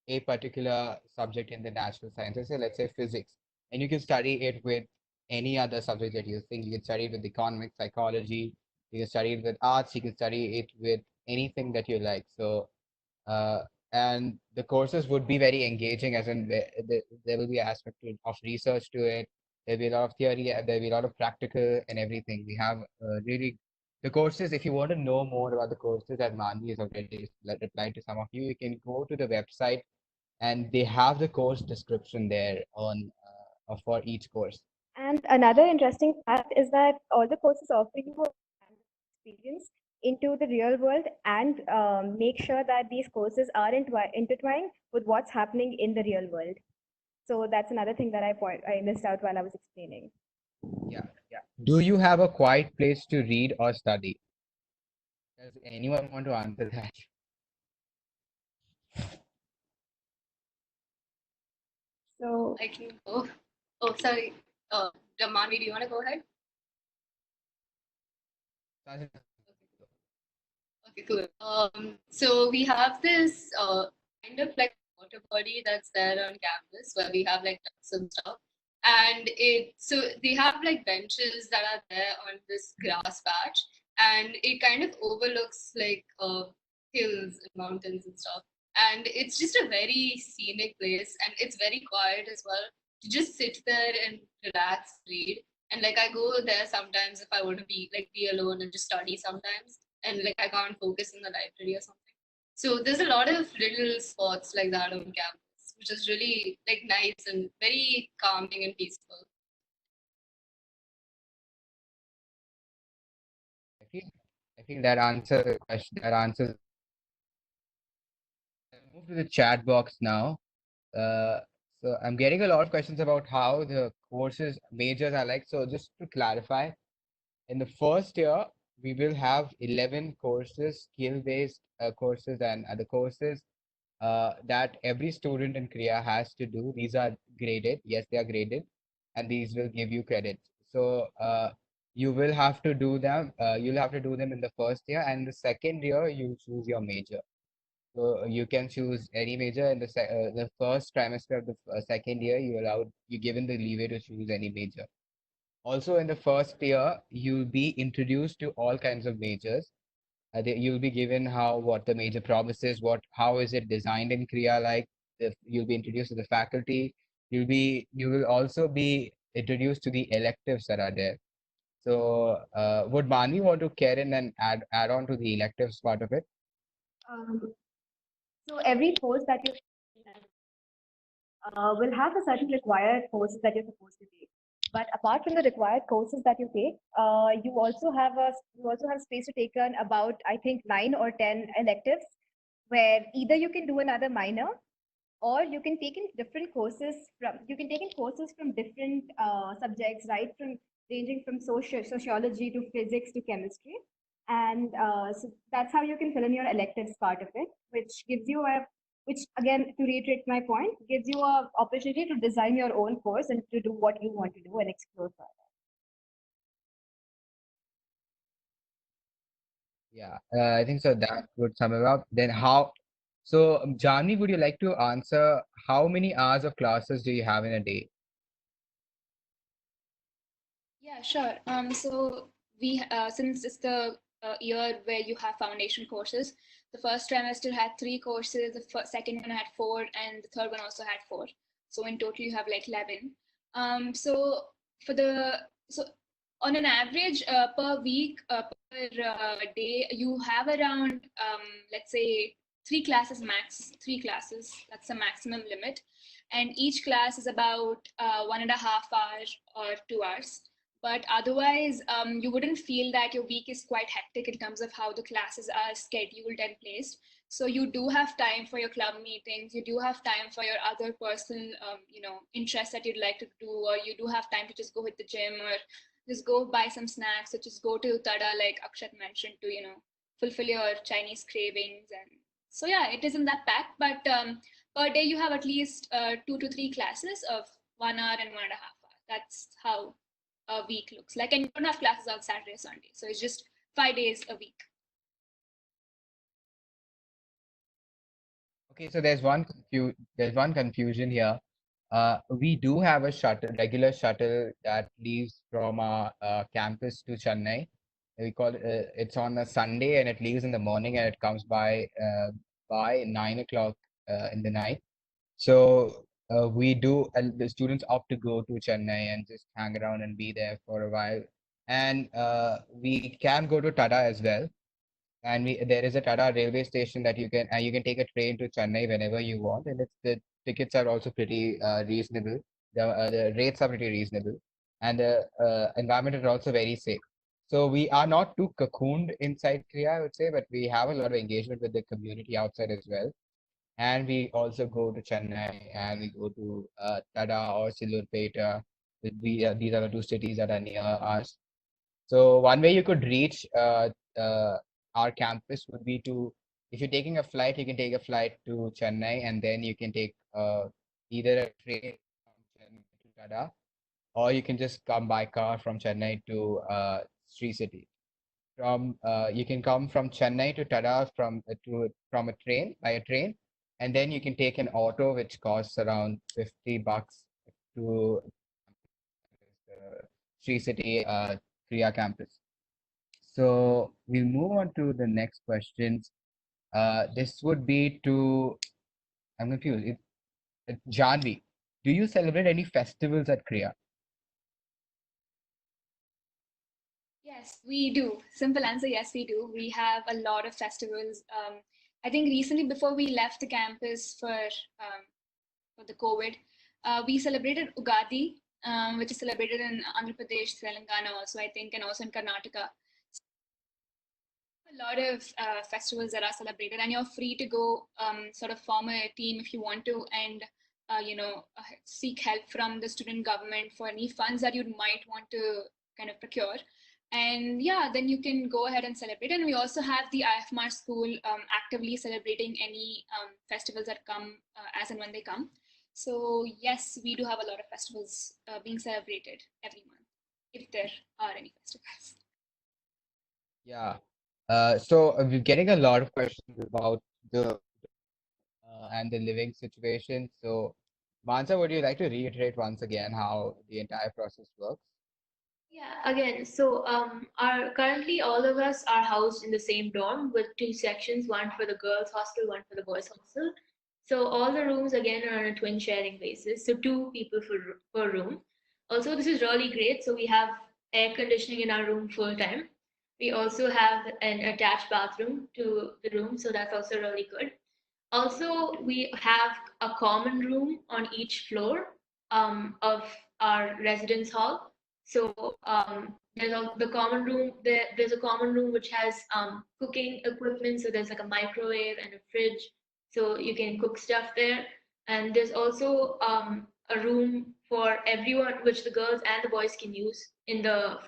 a particular subject in the natural sciences, so let's say physics, and you can study it with any other subject that you think. You can study it with economics, psychology, you can study it with arts, you can study it with anything that you like. So uh, and the courses would be very engaging, as in there will be aspect of research to it. There'll be a lot of theory, there'll be a lot of practical and everything. We have really the courses. If you want to know more about the courses that Mani has already replied to some of you, you can go to the website and they have the course description there on for each course. And another interesting fact is that all the courses offer you a experience into the real world and make sure that these courses are intertwined with what's happening in the real world. So that's another thing that I missed out while I was explaining. Yeah, yeah. Do you have a quiet place to read or study? Does anyone want to answer that? So I can go. Oh, sorry. Manvi, do you want to go ahead? Okay, cool. So we have this kind of like water body that's there on campus where we have like ducks and stuff. And they have like benches that are there on this grass patch, and it kind of overlooks like hills and mountains and stuff. And it's just a very scenic place, and it's very quiet as well. To just sit there and relax, read. And like I go there sometimes if I want to be alone and just study sometimes, and like I can't focus in the library or something. So there's a lot of little spots like that on campus, which is really like nice and very calming and peaceful. I feel that answers the question. That answers. I'll move to the chat box now. Uh, so I'm getting a lot of questions about how the courses majors are like. So just to clarify, in the first year, we will have 11 courses, skill-based courses and other courses that every student in Kriya has to do. These are graded. Yes, they are graded, and these will give you credits. So you will have to do them. You'll have to do them in the first year, and the second year you choose your major. So you can choose any major in the first trimester of the second year. You given the leeway to choose any major. Also, in the first year, you'll be introduced to all kinds of majors. You'll be given what the major promises, how is it designed in Kriya, like if you'll be introduced to the faculty. You will also be introduced to the electives that are there. So, would Mani want to carry in and add on to the electives part of it? Um, so every course that you will have a certain required courses that you're supposed to take. But apart from the required courses that you take, you also have space to take on about I think 9 or 10 electives, where either you can do another minor or you can take in different courses from different subjects, right, from ranging from sociology to physics to chemistry. And so that's how you can fill in your electives part of it, which again, to reiterate my point, gives you a opportunity to design your own course and to do what you want to do and explore further. Yeah, I think so. That would sum it up. Then how? So, Jani, would you like to answer how many hours of classes do you have in a day? Yeah, sure. So we since it's the year where you have foundation courses, the first trimester had 3 courses, the second one had 4, and the third one also had 4. So in total, you have like 11. So for the so on an average per week per day, you have around let's say 3 classes max. 3 classes, that's the maximum limit, and each class is about 1.5 hours or 2 hours. But otherwise, you wouldn't feel that your week is quite hectic in terms of how the classes are scheduled and placed. So you do have time for your club meetings, you do have time for your other personal interests that you'd like to do, or you do have time to just go hit the gym or just go buy some snacks, or just go to tada like Akshat mentioned, to fulfill your Chinese cravings. And so yeah, it isn't that packed, but per day you have at least 2 to 3 classes of 1 hour and 1.5 hours. That's how a week looks like. And you don't have classes on Saturday or Sunday, so it's just 5 days a week. Okay, so there's one confusion here. We do have a regular shuttle that leaves from our campus to Chennai. We call it, it's on a Sunday and it leaves in the morning and it comes by 9 o'clock in the night. So and the students opt to go to Chennai and just hang around and be there for a while. And we can go to Tada as well. And there is a Tata railway station that you can take a train to Chennai whenever you want, and the tickets are also pretty reasonable. The rates are pretty reasonable, and the environment is also very safe. So we are not too cocooned inside Kriya, I would say, but we have a lot of engagement with the community outside as well. And we also go to Chennai, and we go to Tada or Silurpeta. These are the two cities that are near us. So one way you could reach our campus would be to, if you're taking a flight, you can take a flight to Chennai, and then you can take either a train from Chennai to Tada, or you can just come by car from Chennai to Sri City. You can come from Chennai to Tada from a train by a train, and then you can take an auto which costs around $50 to uh, Sri City Kriya campus. So we'll move on to the next questions. This would be to, I'm confused. Janvi, do you celebrate any festivals at Kriya? Yes, we do. Simple answer, yes, we do. We have a lot of festivals. I think recently, before we left the campus for the COVID, we celebrated Ugadi, which is celebrated in Andhra Pradesh, Telangana also, I think, and also in Karnataka. A lot of festivals that are celebrated, and you're free to go sort of form a team if you want to, and seek help from the student government for any funds that you might want to kind of procure. And yeah, then you can go ahead and celebrate. And we also have the IFMR school actively celebrating any festivals that come as and when they come. So yes, we do have a lot of festivals being celebrated every month, if there are any festivals. Yeah. So we're getting a lot of questions about the and the living situation. So, Mansa, would you like to reiterate once again how the entire process works? Yeah, again, so our currently all of us are housed in the same dorm with two sections, one for the girls' hostel, one for the boys' hostel. So all the rooms again are on a twin sharing basis, so two people per room. Also, this is really great. So we have air conditioning in our room full time. We also have an attached bathroom to the room, so that's also really good. Also, we have a common room on each floor of our residence hall. So the common room. There's a common room which has cooking equipment. So there's like a microwave and a fridge, so you can cook stuff there. And there's also a room for everyone, which the girls and the boys can use in the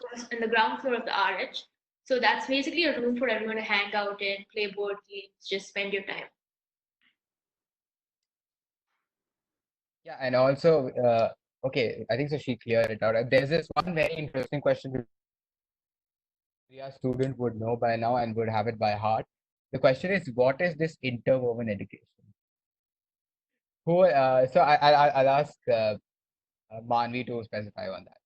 ground floor of the RH. So that's basically a room for everyone to hang out in, play board games, just spend your time. Yeah, and also, okay, I think so she cleared it out. There's this one very interesting question which a student would know by now and would have it by heart. The question is, what is this interwoven education? I'll ask Manvi to specify on that.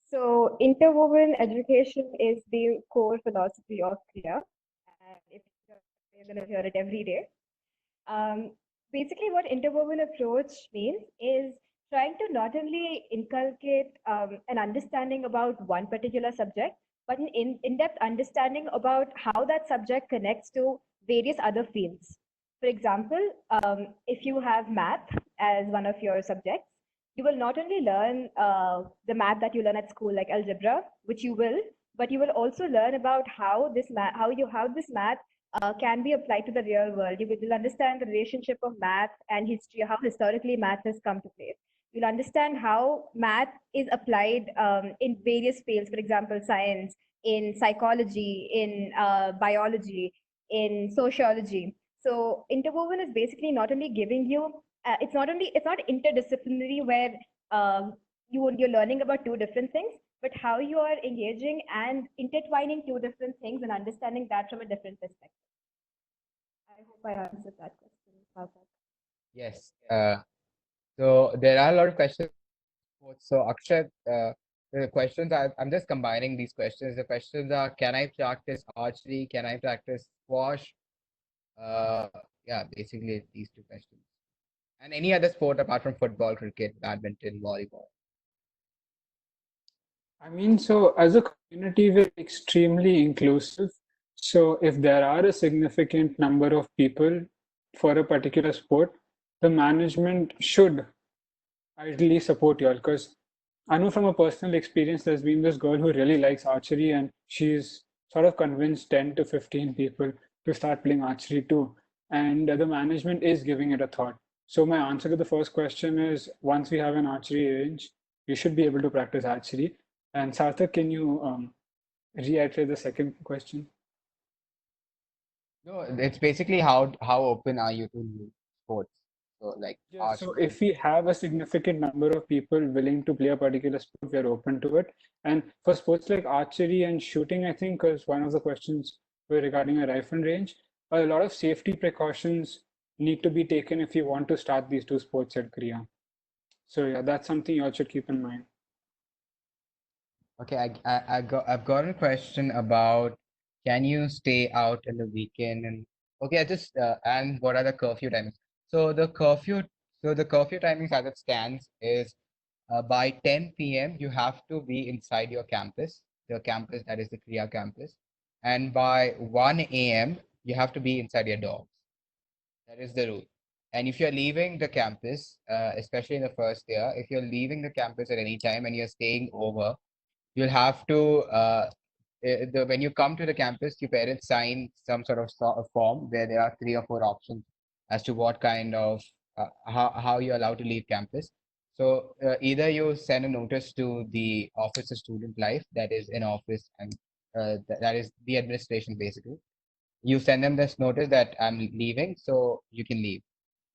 So interwoven education is the core philosophy of Kriya, and if you're going to hear it every day. Basically, what interwoven approach means is trying to not only inculcate an understanding about one particular subject, but an in-depth understanding about how that subject connects to various other fields. For example, if you have math as one of your subjects, you will not only learn the math that you learn at school, like algebra, which you will, but you will also learn about how this math can be applied to the real world. You will understand the relationship of math and history, how historically math has come to place. You'll understand how math is applied in various fields, for example, science, in psychology, in biology, in sociology. So interwoven is basically not only giving you, it's not interdisciplinary where you're learning about two different things, but how you are engaging and intertwining two different things and understanding that from a different perspective. I hope I answered that question. Yes. So there are a lot of questions. So Akshat, the questions I'm just combining these questions. The questions are: Can I practice archery? Can I practice squash? Yeah, basically these two questions. And any other sport apart from football, cricket, badminton, volleyball. I mean, so as a community, we're extremely inclusive. So if there are a significant number of people for a particular sport, the management should ideally support y'all because I know from a personal experience there's been this girl who really likes archery and she's sort of convinced 10 to 15 people to start playing archery too. And the management is giving it a thought. So my answer to the first question is once we have an archery range, you should be able to practice archery. And Sarthak, can you reiterate the second question? No, it's basically how open are you to new sports? So like Yeah, so archery. if we have a significant number of people willing to play a particular sport, we are open to it. And for sports like archery and shooting, I think, because one of the questions were regarding a rifle range, a lot of safety precautions need to be taken if you want to start these two sports at Kriya. So yeah, that's something you all should keep in mind. Okay, I've got a question about can you stay out in the weekend and okay, I just and what are the curfew timings? So the curfew timings as it stands is by 10 p.m. you have to be inside your campus, the campus that is the Kriya campus, and by 1 a.m. you have to be inside your dorms. That is the rule. And if you're leaving the campus, especially in the first year, if you're leaving the campus at any time and you're staying over, you'll have to when you come to the campus, your parents sign some sort of form where there are 3 or 4 options as to what kind of how you're allowed to leave campus. So either you send a notice to the Office of Student Life, that is an office, and that is the administration basically. You send them this notice that I'm leaving, so you can leave,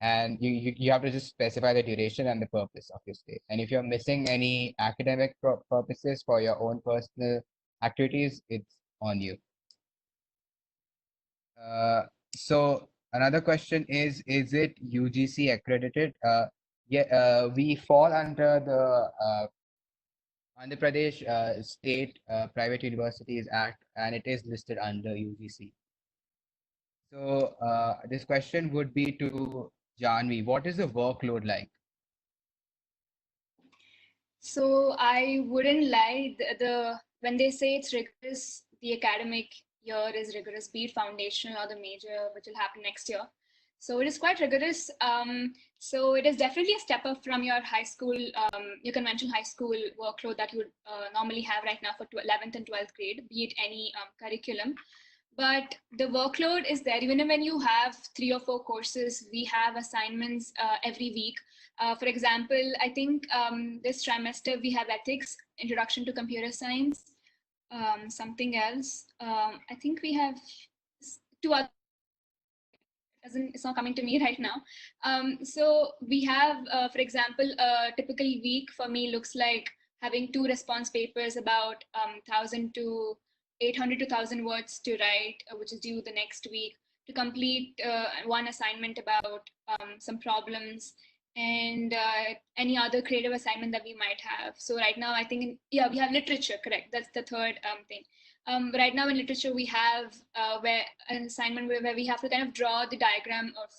and you have to just specify the duration and the purpose of your stay. And if you're missing any academic purposes for your own personal activities, it's on you. Uh, so another question is it UGC accredited? Yeah, we fall under the Andhra Pradesh State Private Universities Act, and it is listed under UGC. So this question would be to Janvi. What is the workload like? So I wouldn't lie. The when they say it's rigorous, the academic year is rigorous, be it foundation or the major, which will happen next year. So it is quite rigorous. So it is definitely a step up from your high school, your conventional high school workload that you would normally have right now for 11th and 12th grade, be it any curriculum. But the workload is there. Even when you have 3 or 4 courses, we have assignments every week. For example, I think this trimester we have ethics, introduction to computer science, something else. I think we have two other. It's not coming to me right now. So we have, for example, a typical week for me looks like having 2 response papers about 1,000 to 800 to 1,000 words to write, which is due the next week, to complete one assignment about some problems, and any other creative assignment that we might have. So right now, I think, yeah, we have literature, correct. That's the third thing. Right now in literature, we have where an assignment where we have to kind of draw the diagram of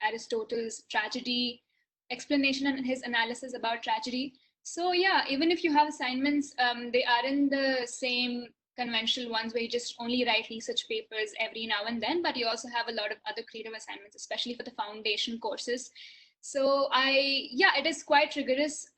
Aristotle's tragedy explanation and his analysis about tragedy. So yeah, even if you have assignments, they aren't the same conventional ones where you just only write research papers every now and then, but you also have a lot of other creative assignments, especially for the foundation courses. So yeah, it is quite rigorous.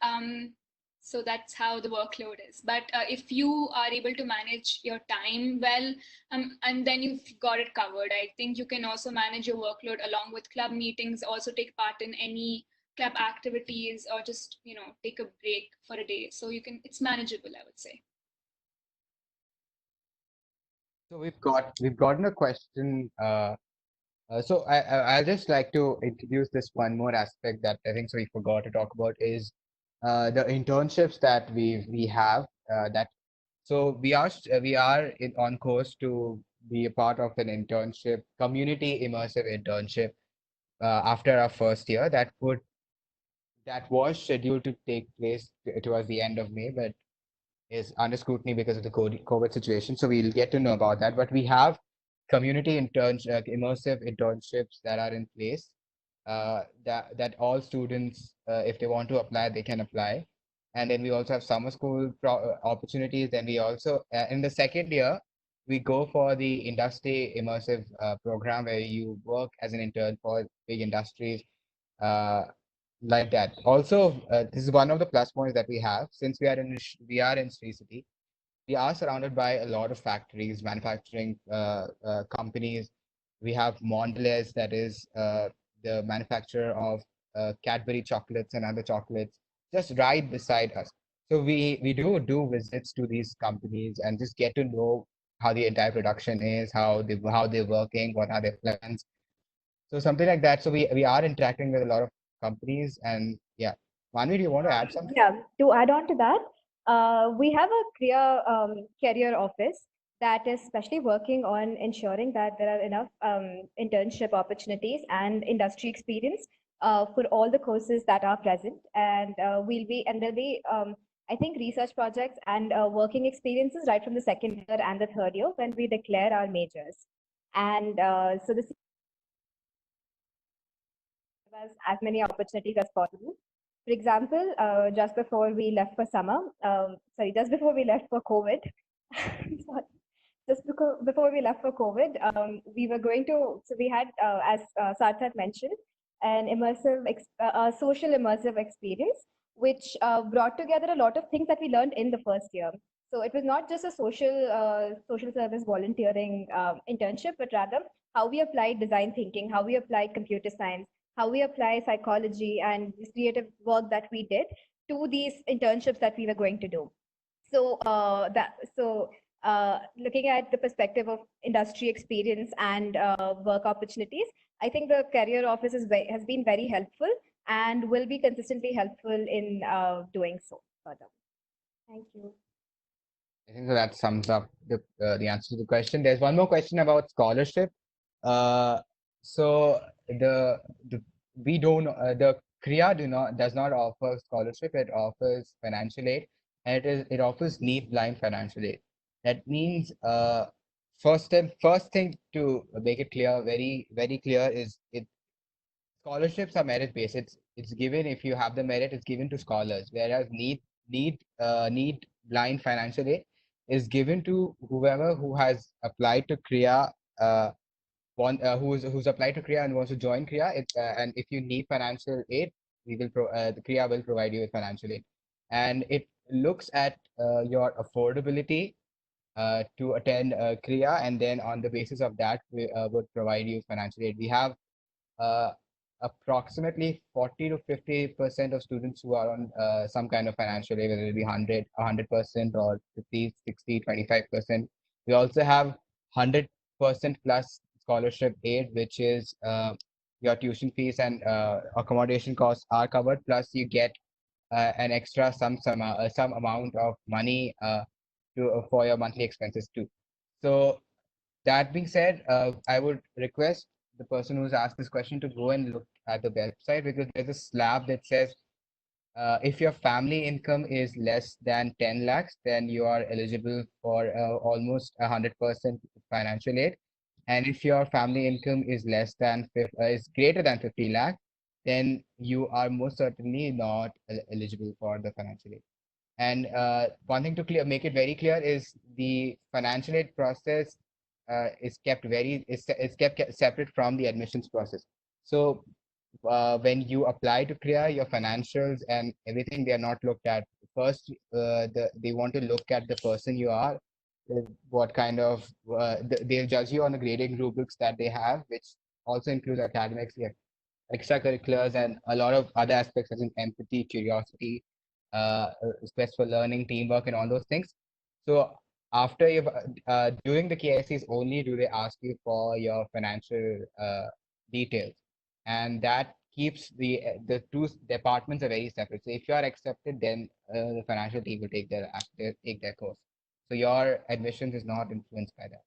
So that's how the workload is. But if you are able to manage your time well, and then you've got it covered. I think you can also manage your workload along with club meetings, also take part in any club activities, or just take a break for a day. So it's manageable, I would say. So we've gotten a question. So I'll just like to introduce this one more aspect that I think so we forgot to talk about is the internships that we have that so we are on course to be a part of an internship, community immersive internship after our first year that was scheduled to take place towards the end of May, but is under scrutiny because of the COVID situation. So we'll get to know about that. But we have community immersive internships that are in place. That all students, if they want to apply, they can apply. And then we also have summer school opportunities. Then we also in the second year we go for the industry immersive program where you work as an intern for big industries. Uh, like that. Also, this is one of the plus points that we have since we are in Sri City. We are surrounded by a lot of factories, manufacturing companies. We have Mondelez, that is the manufacturer of Cadbury chocolates and other chocolates, just right beside us. So we do visits to these companies and just get to know how the entire production is, how they're working, what are their plans. So something like that. So we are interacting with a lot of companies, and yeah. Manvi, do you want to add something? Yeah, to add on to that, we have a career office that is specially working on ensuring that there are enough internship opportunities and industry experience for all the courses that are present. And there'll be, I think, research projects and working experiences right from the second year and the third year when we declare our majors. And so this as many opportunities as possible. For example, just before we left for summer, just before we left for COVID, sorry, before we left for COVID, we were going to, so we had, as Sarth had mentioned, an social immersive experience, which brought together a lot of things that we learned in the first year. So it was not just a social service volunteering internship, but rather how we applied design thinking, how we applied computer science, how we apply psychology and this creative work that we did to these internships that we were going to do. So looking at the perspective of industry experience and work opportunities, I think the career office has been very helpful and will be consistently helpful in doing so further. Thank you. I think that sums up the answer to the question. There's one more question about scholarship. Uh, so the we don't the Kriya does not offer scholarship. It offers financial aid, and it offers need blind financial aid. That means first thing to make it clear, very clear, is it scholarships are merit based. It's given if you have the merit, it's given to scholars, whereas need blind financial aid is given to whoever who has applied to Kriya, who's applied to Kriya and wants to join Kriya. And if you need financial aid, the Kriya will provide you with financial aid, and it looks at your affordability to attend Kriya, and then on the basis of that, we would provide you financial aid. We have uh, approximately 40 to 50% of students who are on some kind of financial aid, whether it be 100% or 50, 60, 25%. We also have 100% plus scholarship aid, which is your tuition fees and accommodation costs are covered, plus you get an extra some amount of money for your monthly expenses too. So that being said, I would request the person who's asked this question to go and look at the website, because there's a slab that says if your family income is less than 10 lakhs, then you are eligible for almost 100% financial aid. And if your family income is is greater than 50 lakh, then you are most certainly not eligible for the financial aid. And one thing to make it very clear is the financial aid process is kept separate from the admissions process. So when you apply to Kriya, your financials and everything, they are not looked at. First, they want to look at the person you are, what kind of they'll judge you on the grading rubrics that they have, which also includes academics, yeah, extracurriculars, and a lot of other aspects such as empathy, curiosity, quest for learning, teamwork, and all those things. So after you've during the KICs only do they ask you for your financial details, and that keeps the two departments are very separate. So if you are accepted, then the financial team will take their course. So your admissions is not influenced by that.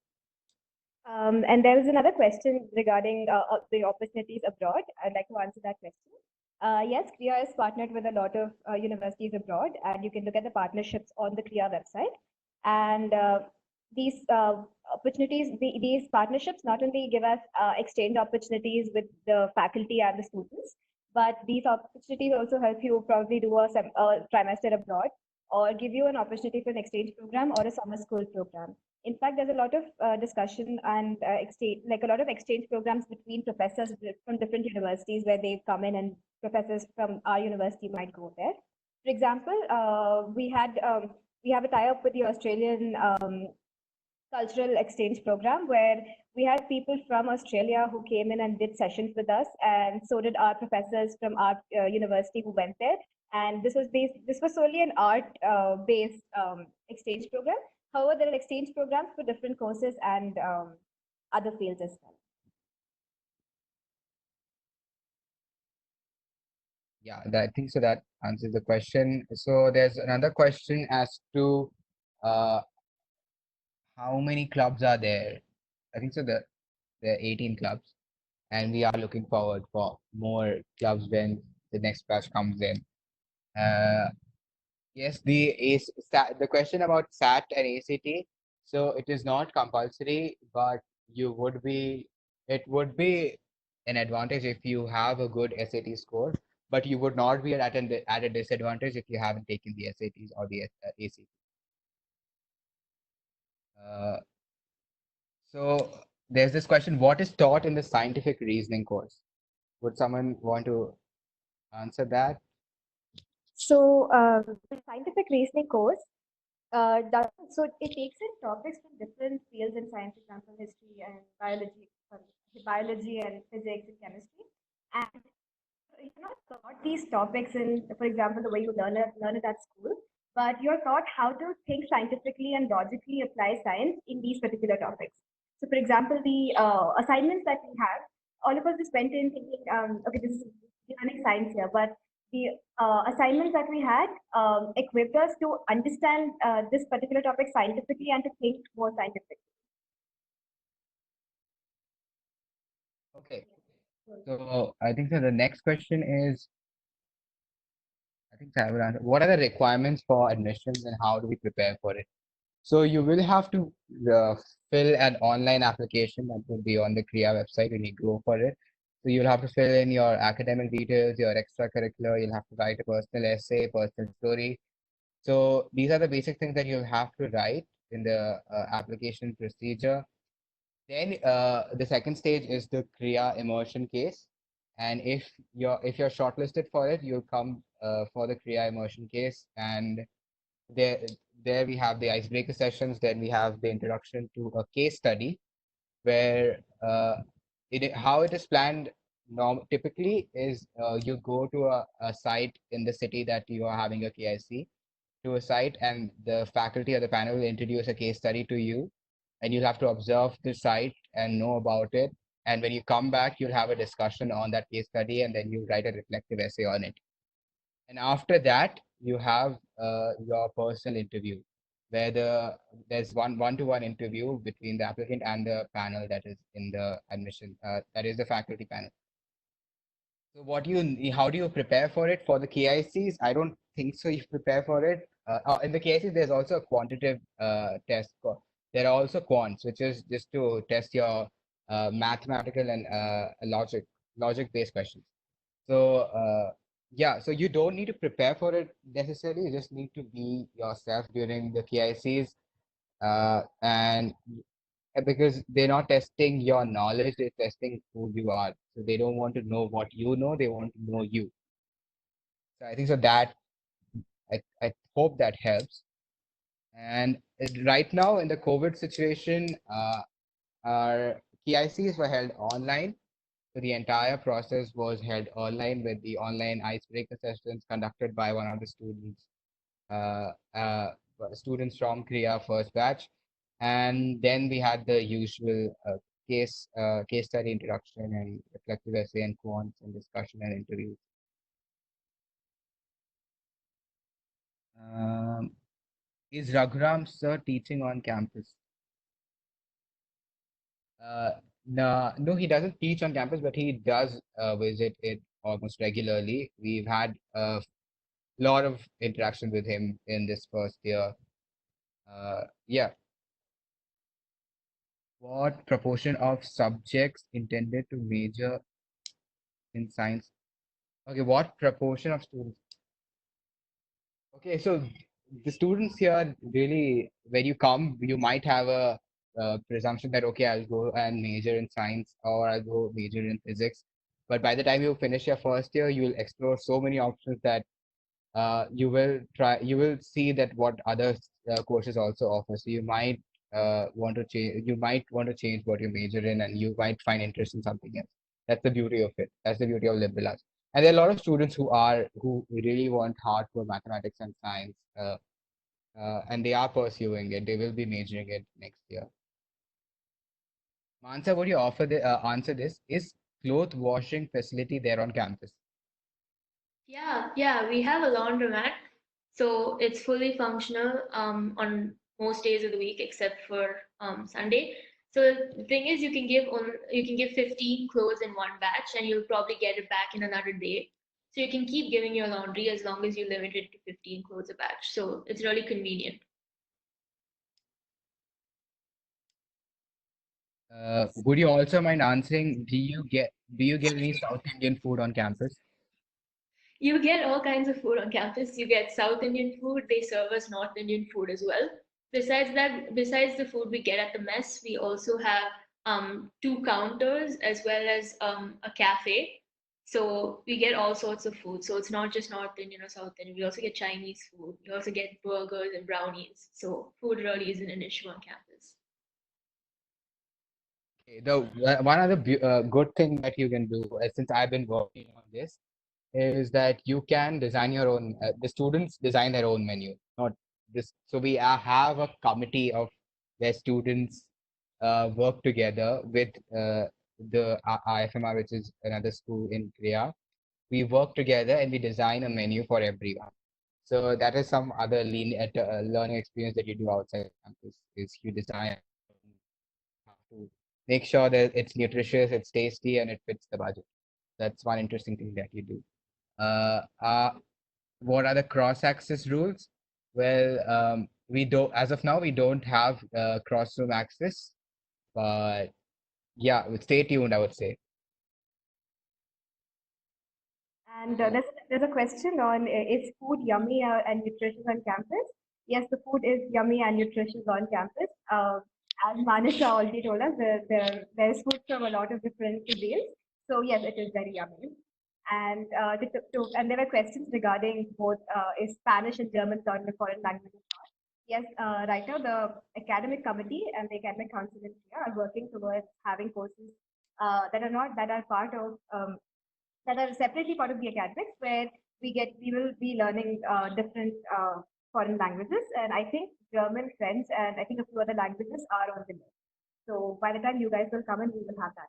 And there was another question regarding the opportunities abroad. I'd like to answer that question. Yes, Kriya is partnered with a lot of universities abroad, and you can look at the partnerships on the Kriya website. And these opportunities, these partnerships not only give us exchange opportunities with the faculty and the students, but these opportunities also help you probably do a trimester abroad or give you an opportunity for an exchange program or a summer school program. In fact, there's a lot of discussion and exchange, like a lot of exchange programs between professors from different universities where they come in and professors from our university might go there. For example, we have a tie-up with the Australian cultural exchange program where we had people from Australia who came in and did sessions with us, and so did our professors from our university who went there. And this was solely an art based exchange program. However, there are exchange programs for different courses and other fields as well. Yeah, I think so that answers the question. So there's another question as to uh, how many clubs are there? I think so there are 18 clubs, and we are looking forward for more clubs when the next batch comes in. Yes, the question about SAT and ACT. So it is not compulsory, but it would be an advantage if you have a good SAT score, but you would not be at a disadvantage if you haven't taken the SATs or the ACT. Uh, so there's this question: what is taught in the scientific reasoning course? Would someone want to answer that? So the scientific reasoning course so it takes in topics from different fields in science, for example, history and biology and physics and chemistry. And you're not taught these topics in, for example, the way you learn it at school, but you're taught how to think scientifically and logically apply science in these particular topics. So, for example, the assignments that we have, all of us just went in thinking, okay, this is learning science here, but the assignments that we had equipped us to understand this particular topic scientifically and to think more scientifically. Okay. So I think so the next question is, I think I will answer. What are the requirements for admissions and how do we prepare for it? So you will have to uh, fill an online application that will be on the Kriya website when you go for it. So you'll have to fill in your academic details, your extracurricular, you'll have to write a personal essay, personal story. So these are the basic things that you'll have to write in the application procedure. Then the second stage is the Kriya immersion case. And if you're shortlisted for it, you'll come for the Kriya immersion case. And there there we have the icebreaker sessions. Then we have the introduction to a case study where how it is planned typically is you go to a site in the city that you are having a KIC, to a site, and the faculty or the panel will introduce a case study to you, and you'll have to observe the site and know about it. And when you come back, you'll have a discussion on that case study, and then you write a reflective essay on it. And after that, you have your personal interview, where there's one-to-one interview between the applicant and the panel that is in the admission, that is the faculty panel. So how do you prepare for it? For the KICs, I don't think so you prepare for it. In the KICs, there's also a quantitative test. There are also quants, which is just to test your mathematical and logic-based questions. So yeah, so you don't need to prepare for it necessarily. You just need to be yourself during the KICs, and because they're not testing your knowledge, they're testing who you are. So they don't want to know what you know, they want to know you. So I think so that I hope that helps. And right now in the COVID situation, our KICs were held online. So the entire process was held online with the online icebreaker sessions conducted by one of the uh, uh, students from Kriya first batch. And then we had the usual case study introduction and reflective essay and quants and discussion and interviews. Um, is Raghuram sir teaching on campus? Uh, no, he doesn't teach on campus, but he does visit it almost regularly. We've had a lot of interaction with him in this first year. Yeah. What proportion of subjects intended to major in science? Okay, what proportion of students? Okay, so the students here really, when you come, you might have a presumption that, okay, I'll go and major in science or I'll go major in physics. But by the time you finish your first year, you will explore so many options that you will see that what other courses also offer. So you might want to change what you major in, and you might find interest in something else. That's the beauty of it. That's the beauty of liberal arts. And there are a lot of students who really want hardcore mathematics and science, and they are pursuing it. They will be majoring it next year. Mansa, would you answer this? Is cloth washing facility there on campus? Yeah, we have a laundromat, so it's fully functional on most days of the week except for Sunday. So the thing is, you can give 15 clothes in one batch, and you'll probably get it back in another day. So you can keep giving your laundry as long as you limit it to 15 clothes a batch. So it's really convenient. Would you also mind answering, do you get any South Indian food on campus? You get all kinds of food on campus. You get South Indian food. They serve us North Indian food as well. Besides that, besides the food we get at the mess, we also have two counters as well as a cafe. So we get all sorts of food. So it's not just North Indian or South Indian. We also get Chinese food. We also get burgers and brownies. So food really isn't an issue on campus. Okay, one other good thing that you can do, since I've been working on this, is that you can design your own. The students design their own menu, not this. So we have a committee of where students work together with the IFMR, which is another school in Kriya. We work together and we design a menu for everyone. So that is some other learning experience that you do outside campus. Is you design, have to make sure that it's nutritious, it's tasty, and it fits the budget. That's one interesting thing that you do. Uh, uh, what are the cross-access rules? Well, we don't, as of now, we don't have cross-room access, but yeah, stay tuned, I would say. And there's a question on is food yummy and nutritious on campus? Yes, the food is yummy and nutritious on campus. As Manisha already told us, there is food from a lot of different cuisines. So yes, it is very yummy. And and there were questions regarding both is Spanish and German taught in a foreign language or not? Yes, right now the academic committee and the academic council in India are working towards having courses that are part of that are separately part of the academics, where we will be learning different foreign languages, and I think German, French, and I think a few other languages are on the list. So by the time you guys will come in, we will have that.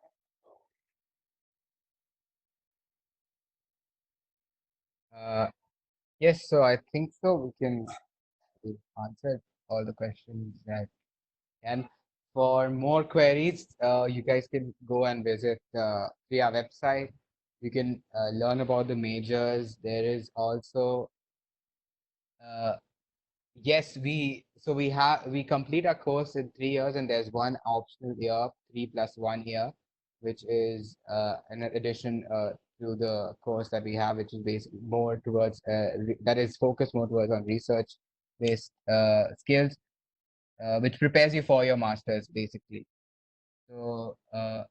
Yes, so I think so. We've answered all the questions that and for more queries, you guys can go and visit Kriya website. You can learn about the majors. There is also uh, yes, we complete our course in 3 years, and there's one optional year, 3+1 year, which is an addition to the course that we have, which is based more towards that is focused more towards on research based skills, which prepares you for your masters basically. So I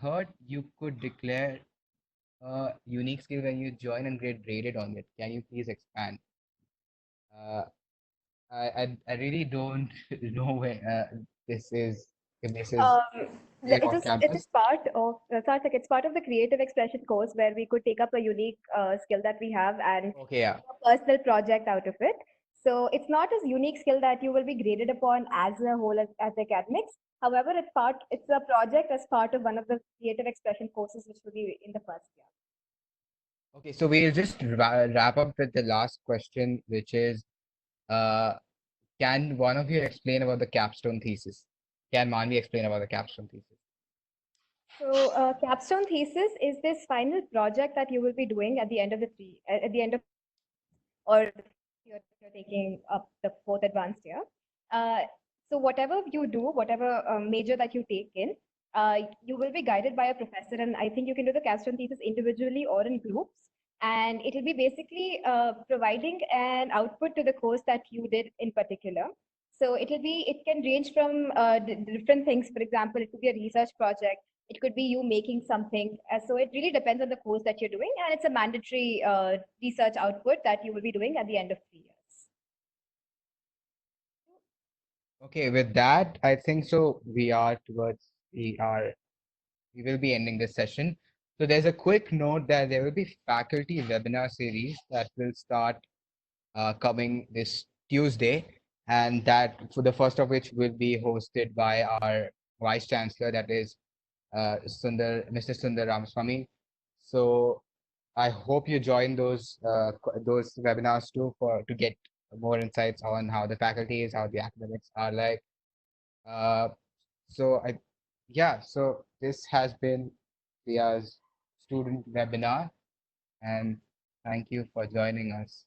heard you could declare a unique skill when you join and get graded on it. Can you please expand? Uh, I really don't know where this is, if this is Um, there it on is campus. part of Sarthak, it's part of the creative expression course where we could take up a unique skill that we have and Okay, yeah. a personal project out of it. So it's not a unique skill that you will be graded upon as a whole as academics. However, it's a project as part of one of the creative expression courses which will be in the first year. Okay, so we'll just wrap up with the last question, which is, uh, can one of you explain about the capstone thesis? Can Manvi explain about the capstone thesis? So, capstone thesis is this final project that you will be doing at the end of at the end of or you're taking up the fourth advanced year. Uh, so whatever you do, whatever major that you take in, you will be guided by a professor, and I think you can do the capstone thesis individually or in groups. And it will be basically providing an output to the course that you did in particular. So it can range from different things. For example, it could be a research project. It could be you making something. So it really depends on the course that you're doing, and it's a mandatory research output that you will be doing at the end of 3 years. Okay, with that, I think so. We will be ending this session. So there's a quick note that there will be faculty webinar series that will start coming this Tuesday, and that for the first of which will be hosted by our Vice Chancellor, that is Mr. Sundar Ramaswamy. So I hope you join those webinars too to get more insights on how the faculty is, how the academics are like. Uh, so so this has been Priya's student webinar, and thank you for joining us.